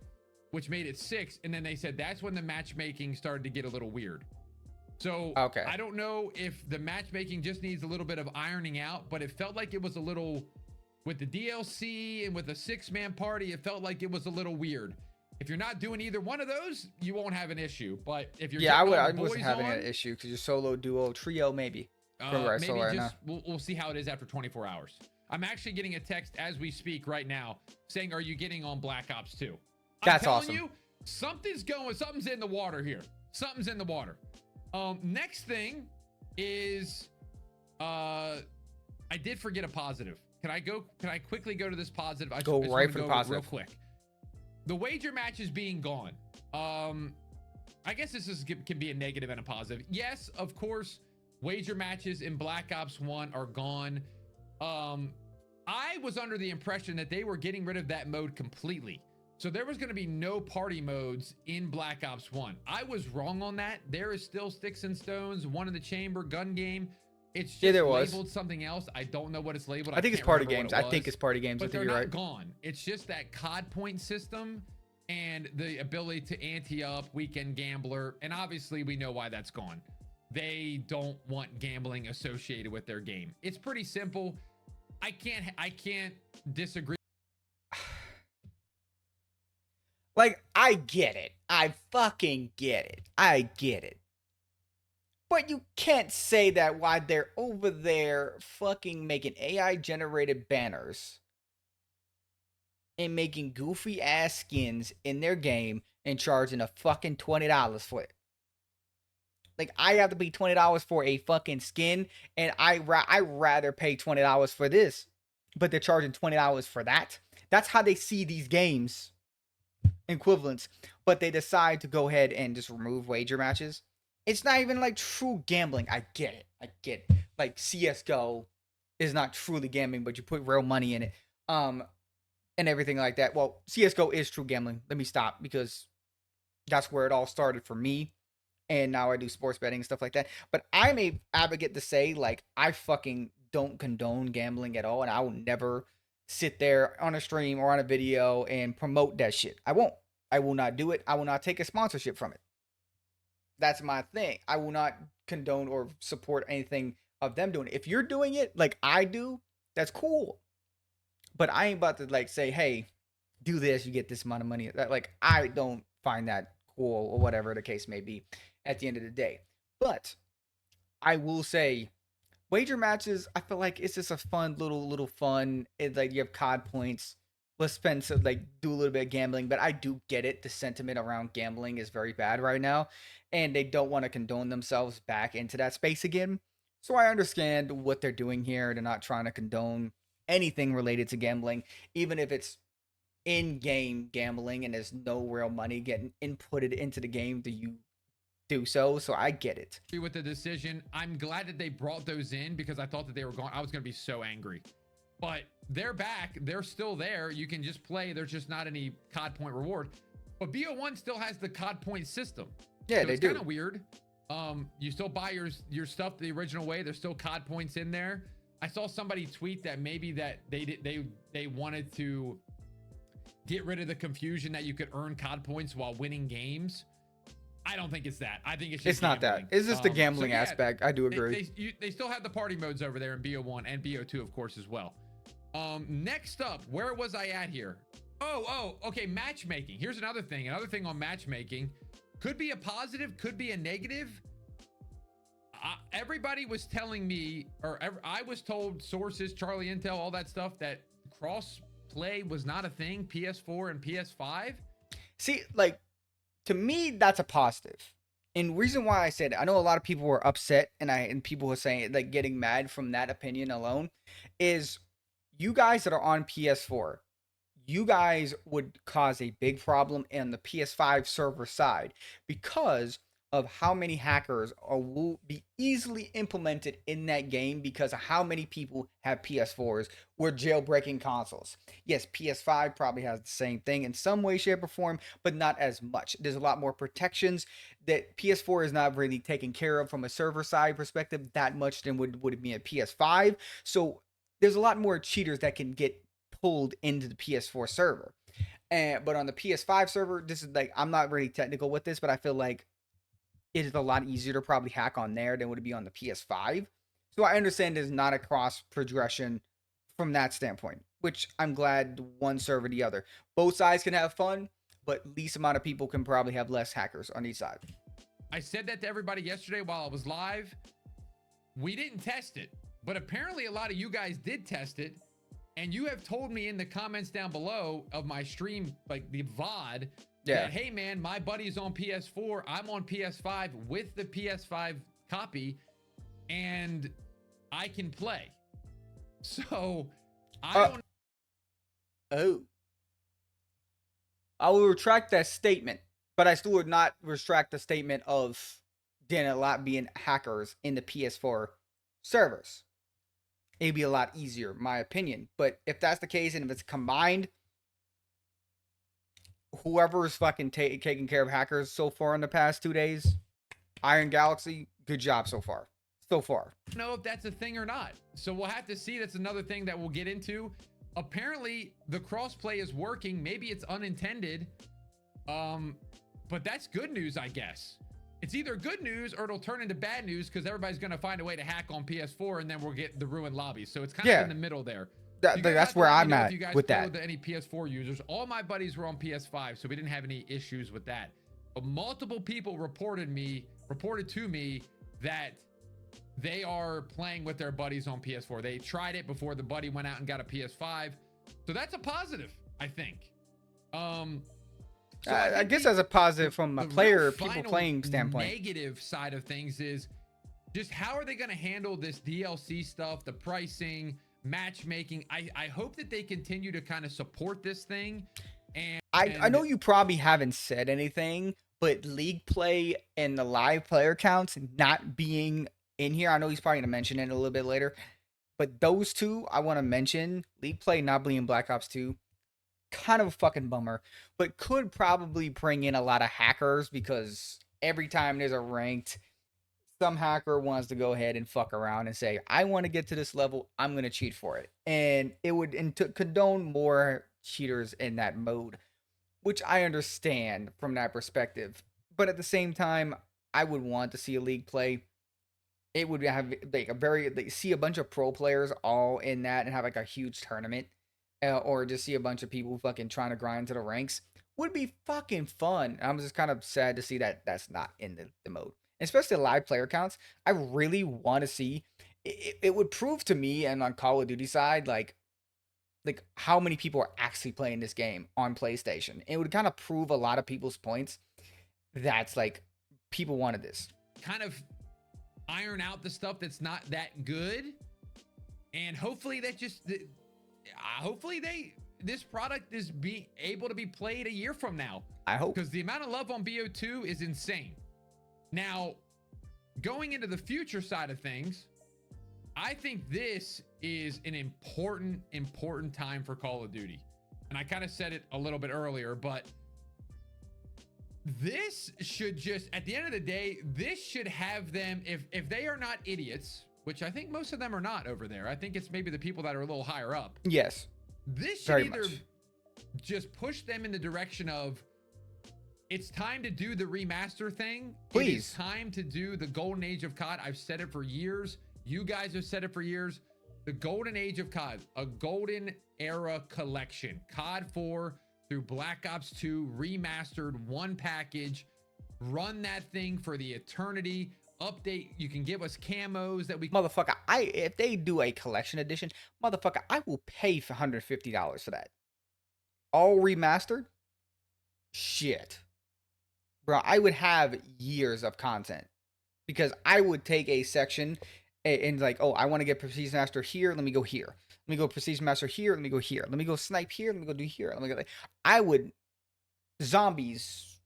which made it 6. And then they said that's when the matchmaking started to get a little weird. So Okay. I don't know if the matchmaking just needs a little bit of ironing out, but it felt like it was a little, with the DLC and with the 6-man party, it felt like it was a little weird. If you're not doing either one of those, you won't have an issue. But if you're I getting wasn't having an issue because you're solo, duo, trio, maybe. maybe just we'll see how it is after 24 hours. I'm actually getting a text as we speak right now saying, "Are you getting on Black Ops 2?" That's telling awesome. You, something's in the water here. Something's in the water. Next thing is, I did forget a positive. Can I quickly go to this positive? I Go just right wanna for the go positive. real quick. The wager matches being gone. I guess can be a negative and a positive. Yes, of course, wager matches in Black Ops 1 are gone. I was under the impression that they were getting rid of that mode completely. So there was going to be no party modes in Black Ops 1. I was wrong on that. There is still Sticks and Stones, One in the Chamber, gun game. It's just there was. labeled something else. I don't know what it's labeled. I think it's can't party remember games. what it I think was. it's party games. I But think they're you're not right. gone. It's just that COD point system and the ability to ante up, weekend gambler. And obviously we know why that's gone. They don't want gambling associated with their game. It's pretty simple. I can't disagree. Like, I get it. I fucking get it. I get it. But you can't say that while they're over there fucking making AI generated banners and making goofy ass skins in their game and charging a fucking $20 for it. Like, I have to pay $20 for a fucking skin, and I rather pay $20 for this, but they're charging $20 for that. That's how they see these games equivalents, but they decide to go ahead and just remove wager matches. It's not even like true gambling. I get it. Like CS:GO is not truly gambling, but you put real money in it, and everything like that. Well, CS:GO is true gambling. Let me stop because that's where it all started for me. And now I do sports betting and stuff like that. But I'm a advocate to say, like, I fucking don't condone gambling at all, and I will never sit there on a stream or on a video and promote that shit. I won't. I will not do it. I will not take a sponsorship from it. That's my thing. I will not condone or support anything of them doing it. If you're doing it like I do, that's cool. But I ain't about to like say, hey, do this, you get this amount of money. That, like, I don't find that cool or whatever the case may be at the end of the day. But I will say, wager matches, I feel like it's just a fun little fun. It's like you have COD points. Let's spend some, like, do a little bit of gambling. But I do get it. The sentiment around gambling is very bad right now, and they don't want to condone themselves back into that space again. So I understand what they're doing here. They're not trying to condone anything related to gambling, even if it's in-game gambling and there's no real money getting inputted into the game. Do you do so? So I get it. With the decision, I'm glad that they brought those in because I thought that they were gone. I was going to be so angry, but they're back. They're still there. You can just play. There's just not any COD point reward, but BO1 still has the COD point system. Yeah, so they it's do. Kind of weird. You still buy your stuff the original way. There's still COD points in there. I saw somebody tweet that maybe that they wanted to get rid of the confusion that you could earn COD points while winning games. I don't think it's that. I think it's just not gambling. that. It's just the gambling so yeah, aspect. I do agree. They still have the party modes over there in BO1 and BO2, of course, as well. Next up, where was I at here? Okay, matchmaking. Here's another thing. Another thing on matchmaking. Could be a positive, could be a negative. Everybody was telling me, I was told, sources, Charlie Intel, all that stuff, that cross play was not a thing, PS4 and PS5. See, like, to me, that's a positive. And reason why I said it, I know a lot of people were upset, and people were saying, like, getting mad from that opinion alone, is you guys that are on PS4, you guys would cause a big problem in the PS5 server side, because of how many hackers will be easily implemented in that game because of how many people have PS4s or jailbreaking consoles. Yes, PS5 probably has the same thing in some way, shape, or form, but not as much. There's a lot more protections that PS4 is not really taken care of from a server side perspective that much than would it be a PS5. So there's a lot more cheaters that can get pulled into the PS4 server. But on the PS5 server, this is like, I'm not really technical with this, but I feel like it is a lot easier to probably hack on there than would it be on the PS5. So I understand there's not a cross progression from that standpoint, which I'm glad one server the other. Both sides can have fun, but least amount of people can probably have less hackers on each side. I said that to everybody yesterday while I was live. We didn't test it, but apparently a lot of you guys did test it. And you have told me in the comments down below of my stream, like the VOD, that, hey man, my buddy's on PS4, I'm on PS5 with the PS5 copy, and I can play. So I don't. Oh. I will retract that statement, but I still would not retract the statement of there a lot being hackers in the PS4 servers. It'd be a lot easier, in my opinion. But if that's the case and if it's combined, whoever is fucking taking care of hackers so far in the past 2 days, Iron Galaxy, good job so far. So far. I don't know if that's a thing or not. So we'll have to see. That's another thing that we'll get into. Apparently, the crossplay is working. Maybe it's unintended. But that's good news, I guess. It's either good news or it'll turn into bad news because everybody's going to find a way to hack on PS4 and then we'll get the ruined lobbies. So it's kind of in the middle there. That's where I'm at with that. With any PS4 users, all my buddies were on PS5, so we didn't have any issues with that. But multiple people reported to me that they are playing with their buddies on PS4. They tried it before the buddy went out and got a PS5. So that's a positive, I think. So I guess as a positive from a player, people playing standpoint. Negative side of things is just how are they going to handle this DLC stuff, the pricing, matchmaking. I hope that they continue to kind of support this thing. And I know you probably haven't said anything, but league play and the live player counts not being in here. I know he's probably going to mention it a little bit later, but those two I want to mention. League play not being in Black Ops 2. Kind of a fucking bummer, but could probably bring in a lot of hackers because every time there's a ranked, some hacker wants to go ahead and fuck around and say, I want to get to this level, I'm going to cheat for it. And it would condone more cheaters in that mode, which I understand from that perspective. But at the same time, I would want to see a league play. It would have like see a bunch of pro players all in that and have like a huge tournament. Or just see a bunch of people fucking trying to grind to the ranks would be fucking fun. I'm just kind of sad to see that that's not in the mode, especially live player counts. I really want to see. It would prove to me and on Call of Duty side like how many people are actually playing this game on PlayStation. It would kind of prove a lot of people's points. That's like people wanted this. Kind of iron out the stuff that's not that good, and hopefully that just. Hopefully this product is able to be played a year from now. I hope. Because the amount of love on BO2 is insane. Now, going into the future side of things, I think this is an important time for Call of Duty. And I kind of said it a little bit earlier, but this should just, at the end of the day, this should have them, if they are not idiots, which I think most of them are not over there. I think it's maybe the people that are a little higher up. Yes. This should either just push them in the direction of it's time to do the remaster thing. Please. It's time to do the golden age of COD. I've said it for years. You guys have said it for years. The golden age of COD, a golden era collection. COD 4 through Black Ops 2 remastered, one package. Run that thing for the eternity. Update, you can give us camos that we motherfucker. If they do a collection edition, motherfucker, I will pay for $150 for that. All remastered? Shit. Bro, I would have years of content because I would take a section and like, oh, I want to get Prestige Master here. Let me go here. Let me go Prestige Master here. Let me go here. Let me go snipe here. Let me go do here. Let me go. I would zombies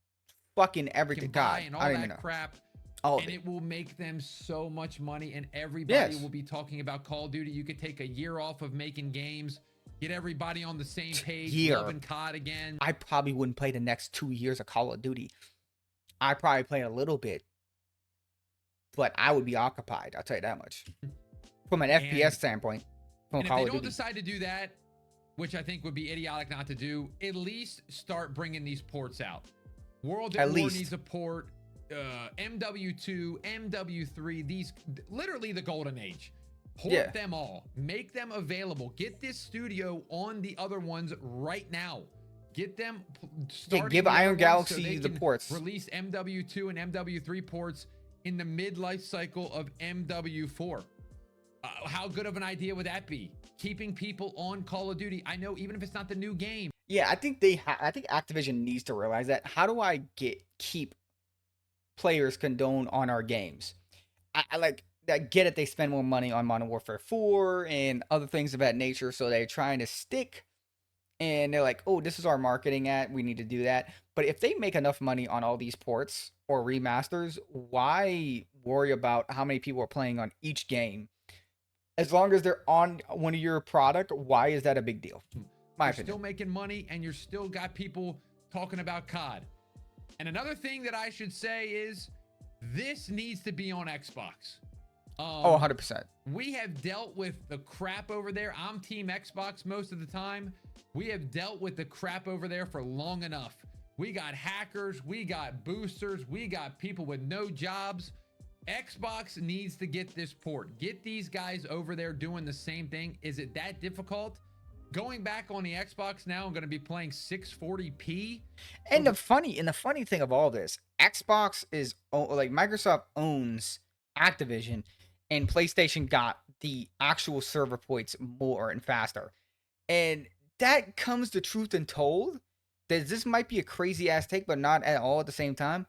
fucking everything. can buy God, and I all don't even know. that crap. All of And it. it will make them so much money, and everybody Yes. will be talking about Call of Duty. You could take a year off of making games, get everybody on the same page, Year. loving COD again. I probably wouldn't play the next 2 years of Call of Duty. I probably play a little bit, but I would be occupied. I'll tell you that much. From an FPS standpoint, from And if Call they of don't Duty. decide to do that, which I think would be idiotic not to do, at least start bringing these ports out. World at War needs a port. MW2, MW3, these literally the golden age. Port them all, make them available. Get this studio on the other ones right now. Get them starting. Give Iron Galaxy so the ports. Release MW2 and MW3 ports in the mid-life cycle of MW4. How good of an idea would that be? Keeping people on Call of Duty. I know, even if it's not the new game. Yeah, I think I think Activision needs to realize that. How do I keep players condone on our games? I like that. Get it? They spend more money on Modern Warfare 4 and other things of that nature, so they're trying to stick. And they're like, oh, this is our marketing at. We need to do that. But if they make enough money on all these ports or remasters, why worry about how many people are playing on each game? As long as they're on one of your product, why is that a big deal? You're still making money, and you're still got people talking about COD. And another thing that I should say is this needs to be on Xbox. 100%. We have dealt with the crap over there. I'm Team Xbox most of the time. We have dealt with the crap over there for long enough. We got hackers, we got boosters, we got people with no jobs. Xbox needs to get this port. Get these guys over there doing the same thing. Is it that difficult? Going back on the Xbox now, I'm going to be playing 640p. And the funny thing of all this, Xbox is like Microsoft owns Activision, and PlayStation got the actual server points more and faster. And that comes the truth and told. That this might be a crazy ass take, but not at all at the same time.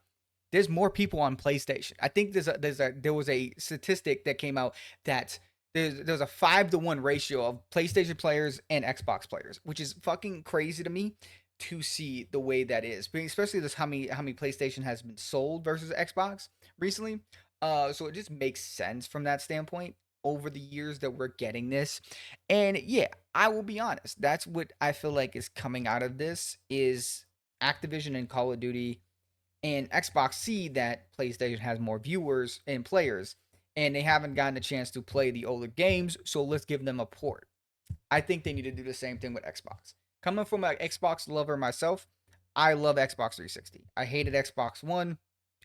There's more people on PlayStation. I think there was a statistic that came out that there's a 5-to-1 ratio of PlayStation players and Xbox players, which is fucking crazy to me to see the way that is. Especially this how many PlayStation has been sold versus Xbox recently. So it just makes sense from that standpoint over the years that we're getting this. And yeah, I will be honest. That's what I feel like is coming out of this is Activision and Call of Duty and Xbox see that PlayStation has more viewers and players, and they haven't gotten a chance to play the older games, so let's give them a port. I think they need to do the same thing with Xbox. Coming from an Xbox lover myself, I love Xbox 360. I hated Xbox One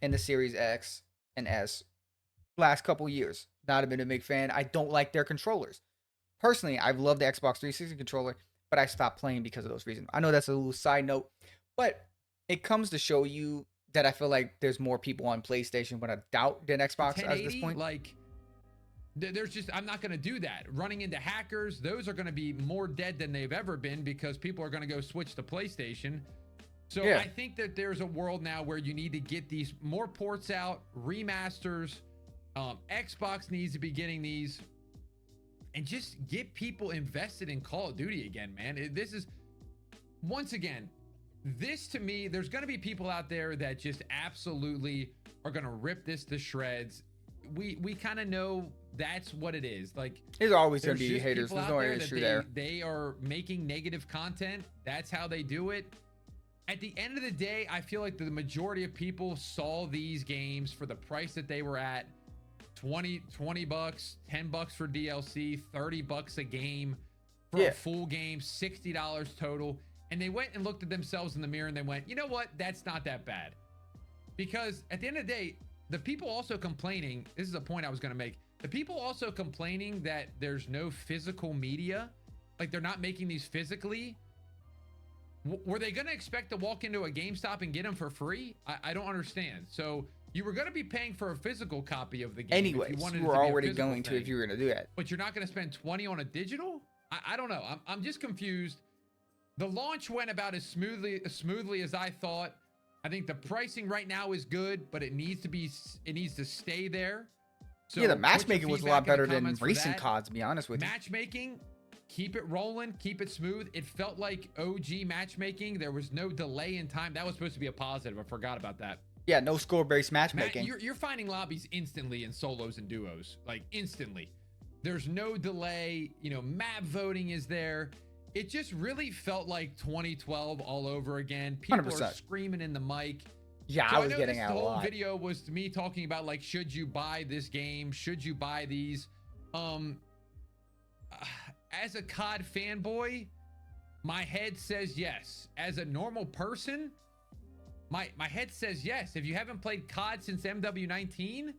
and the Series X and S last couple years. Not been a big fan. I don't like their controllers. Personally, I've loved the Xbox 360 controller, but I stopped playing because of those reasons. I know that's a little side note, but it comes to show you that I feel like there's more people on PlayStation without a doubt than Xbox at this point. Like, there's just, I'm not going to do that. Running into hackers, those are going to be more dead than they've ever been because people are going to go switch to PlayStation. So I think that there's a world now where you need to get these more ports out, remasters. Xbox needs to be getting these and just get people invested in Call of Duty again, man. This is, once again, this to me, there's going to be people out there that just absolutely are going to rip this to shreds. We kind of know that's what it is. Like, there's always going to be haters. There's no issue there. They are making negative content. That's how they do it. At the end of the day, I feel like the majority of people saw these games for the price that they were at. 20 bucks, 10 bucks for DLC, 30 bucks a game for a full game, $60 total. And they went and looked at themselves in the mirror and they went, you know what? That's not that bad. Because at the end of the day, the people also complaining, this is a point I was going to make. The people also complaining that there's no physical media, like they're not making these physically. Were they going to expect to walk into a GameStop and get them for free? I don't understand. So you were going to be paying for a physical copy of the game. Anyways, you were already going to if you were going to do that. But you're not going to spend 20 on a digital? I don't know. I'm just confused. The launch went about as smoothly as I thought. I think the pricing right now is good, but it needs to stay there. So yeah, the matchmaking was a lot better than recent CODs, to be honest with you. Matchmaking, keep it rolling, keep it smooth. It felt like OG matchmaking. There was no delay in time. That was supposed to be a positive. I forgot about that. Yeah, no score-based Matt, matchmaking. you're finding lobbies instantly in solos and duos, like instantly. There's no delay. You know, map voting is there. It just really felt like 2012 all over again. People 100%. are screaming in the mic. Yeah, So I I was know getting this out a whole lot. video was me talking about like, should you buy this game? Should you buy these? Um, as a COD fanboy, my head says yes. As a normal person, my head says yes. If you haven't played COD since MW19,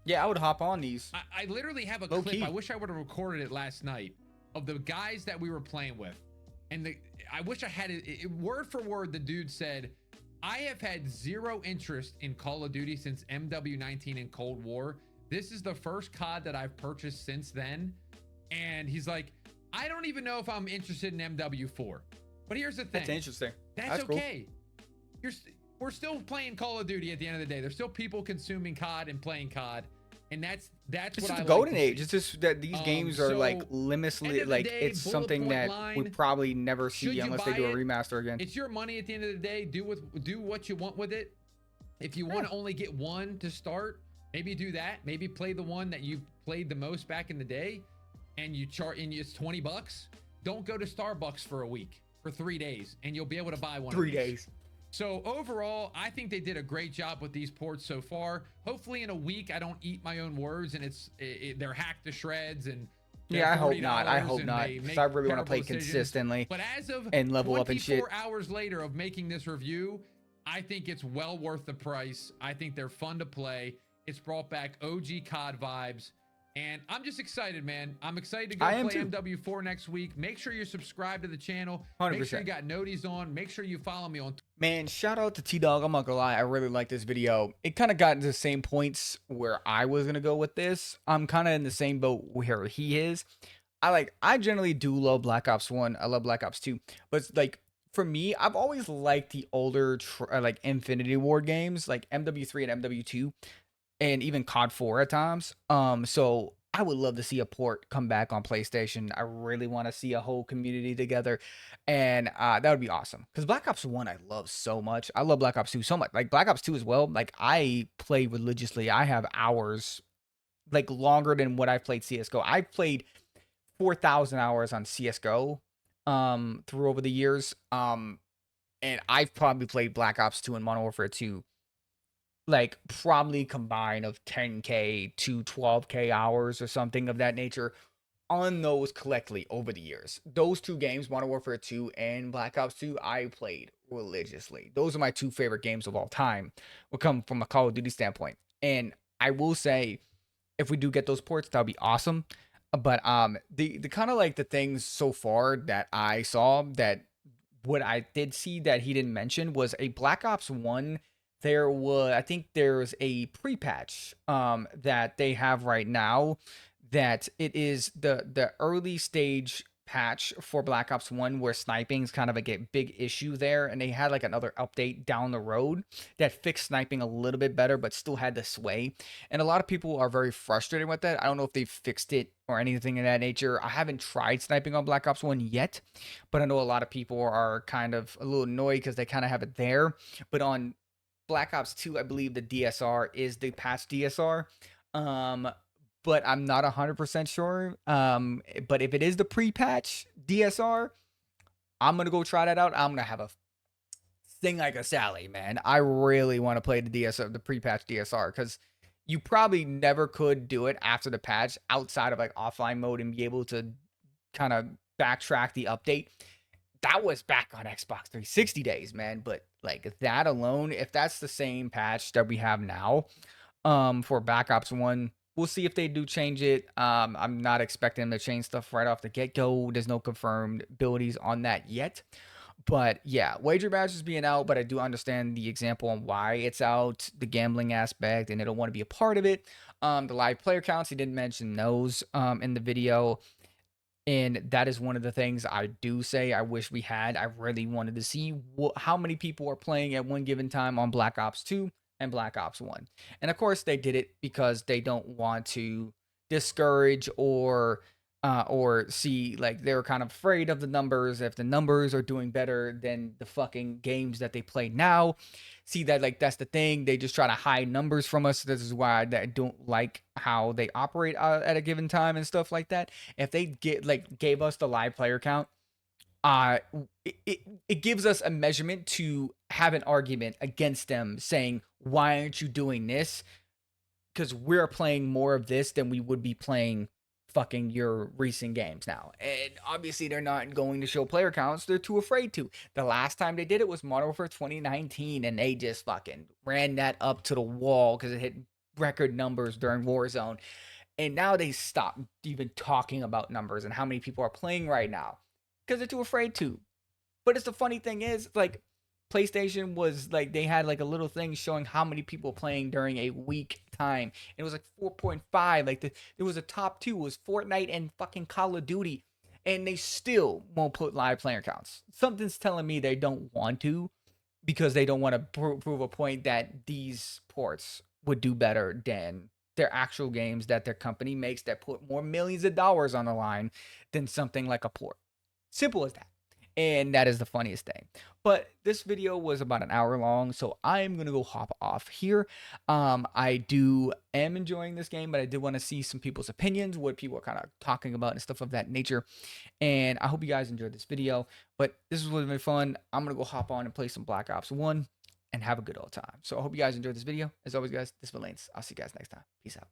Yeah, I would hop on these. I literally have a Low clip. key. I wish I would have recorded it last night of the guys that we were playing with. And I wish I had it word for word. The dude said, I have had zero interest in Call of Duty since MW19 and Cold War. This is the first COD that I've purchased since then. And he's like, I don't even know if I'm interested in MW4. But here's the thing. That's interesting. That's cool. okay. We're still playing Call of Duty at the end of the day. There's still people consuming COD and playing COD. And that's It's what just I the like golden to age. see. It's just that these games are like End limitlessly, of the like day, it's bullet something point that we line. probably never see Should you unless they buy do a it? remaster again. It's your money at the end of the day. Do what you want with it. If you want to only get one to start, maybe do that. Maybe play the one that you played the most back in the day, and it's $20. Don't go to Starbucks for a week, for 3 days, and you'll be able to buy one. 3 of these. days. So overall, I think they did a great job with these ports so far. Hopefully in a week, I don't eat my own words and they're hacked to shreds and Yeah, I hope not. I $40 hope and not. they Because make I really want to terrible play decisions. consistently But as of and level up and shit. 24 hours later of making this review, I think it's well worth the price. I think they're fun to play. It's brought back OG COD vibes. And I'm just excited, man. I'm excited to go I am play too. MW4 next week. Make sure you're subscribed to the channel. 100%. Make sure you got noties on. Make sure you follow me on Man, shout out to T-Dog. I'm not gonna lie, I really like this video. It kind of got into the same points where I was gonna go with this. I'm kind of in the same boat where he is. I generally do love Black Ops 1. I love Black Ops 2. But it's like for me, I've always liked the older like Infinity Ward games, like MW3 and MW2, and even COD 4 at times. So I would love to see a port come back on PlayStation. I really want to see a whole community together, and that would be awesome. Because Black Ops 1 I love so much. I love Black Ops 2 so much. Like Black Ops 2 as well. Like I play religiously. I have hours, like longer than what I've played CS:GO. I've played 4,000 hours on CS:GO through over the years. And I've probably played Black Ops 2 and Modern Warfare 2 like probably combined of 10K to 12K hours or something of that nature on those collectively over the years. Those two games, Modern Warfare 2 and Black Ops 2, I played religiously. Those are my two favorite games of all time. Will come from a Call of Duty standpoint. And I will say, if we do get those ports, that would be awesome. But the kind of like the things so far that I saw that what I did see that he didn't mention was a Black Ops 1. I think there's a pre-patch that they have right now that it is the early stage patch for Black Ops 1 where sniping is kind of like a big issue there, and they had like another update down the road that fixed sniping a little bit better but still had the sway, and a lot of people are very frustrated with that. I don't know if they fixed it or anything of that nature. I haven't tried sniping on Black Ops 1 yet, but I know a lot of people are kind of a little annoyed because they kind of have it there. But on Black Ops 2, I believe the DSR is the patch DSR. But I'm not 100% sure. But if it is the pre-patch DSR, I'm going to go try that out. I'm going to have a thing like a Sally, man. I really want to play the DSR, the pre-patch DSR, because you probably never could do it after the patch outside of like offline mode and be able to kind of backtrack the update. That was back on Xbox 360 days, man. But like that alone, if that's the same patch that we have now, for Black Ops 1, we'll see if they do change it. I'm not expecting them to change stuff right off the get-go. There's no confirmed abilities on that yet. But yeah, wager badge is being out, but I do understand the example on why it's out, the gambling aspect, and they don't want to be a part of it. The live player counts, he didn't mention those in the video. And that is one of the things I do say I wish we had. I really wanted to see how many people are playing at one given time on Black Ops 2 and Black Ops 1. And of course, they did it because they don't want to discourage or or see like they were kind of afraid of the numbers. If the numbers are doing better than the fucking games that they play now, see that like that's the thing. They just try to hide numbers from us. This is why I don't like how they operate at a given time and stuff like that. If they gave us the live player count, uh, it gives us a measurement to have an argument against them, saying why aren't you doing this? Because we're playing more of this than we would be playing fucking your recent games now. And obviously they're not going to show player counts. They're too afraid to. The last time they did it was Modern Warfare 2019, and they just fucking ran that up to the wall because it hit record numbers during Warzone. And now they stopped even talking about numbers and how many people are playing right now because they're too afraid to. But it's the funny thing is, like, PlayStation was like they had like a little thing showing how many people playing during a week time. It was like 4.5. Like there was a top two was Fortnite and fucking Call of Duty, and they still won't put live player counts. Something's telling me they don't want to because they don't want to prove a point that these ports would do better than their actual games that their company makes that put more millions of dollars on the line than something like a port. Simple as that. And that is the funniest thing. But this video was about an hour long, so I'm gonna go hop off here. I am enjoying this game, but I did want to see some people's opinions, what people are kind of talking about and stuff of that nature. And I hope you guys enjoyed this video. But this was really fun. I'm gonna go hop on and play some Black Ops 1 and have a good old time. So I hope you guys enjoyed this video. As always, guys, this is Valence. I'll see you guys next time. Peace out.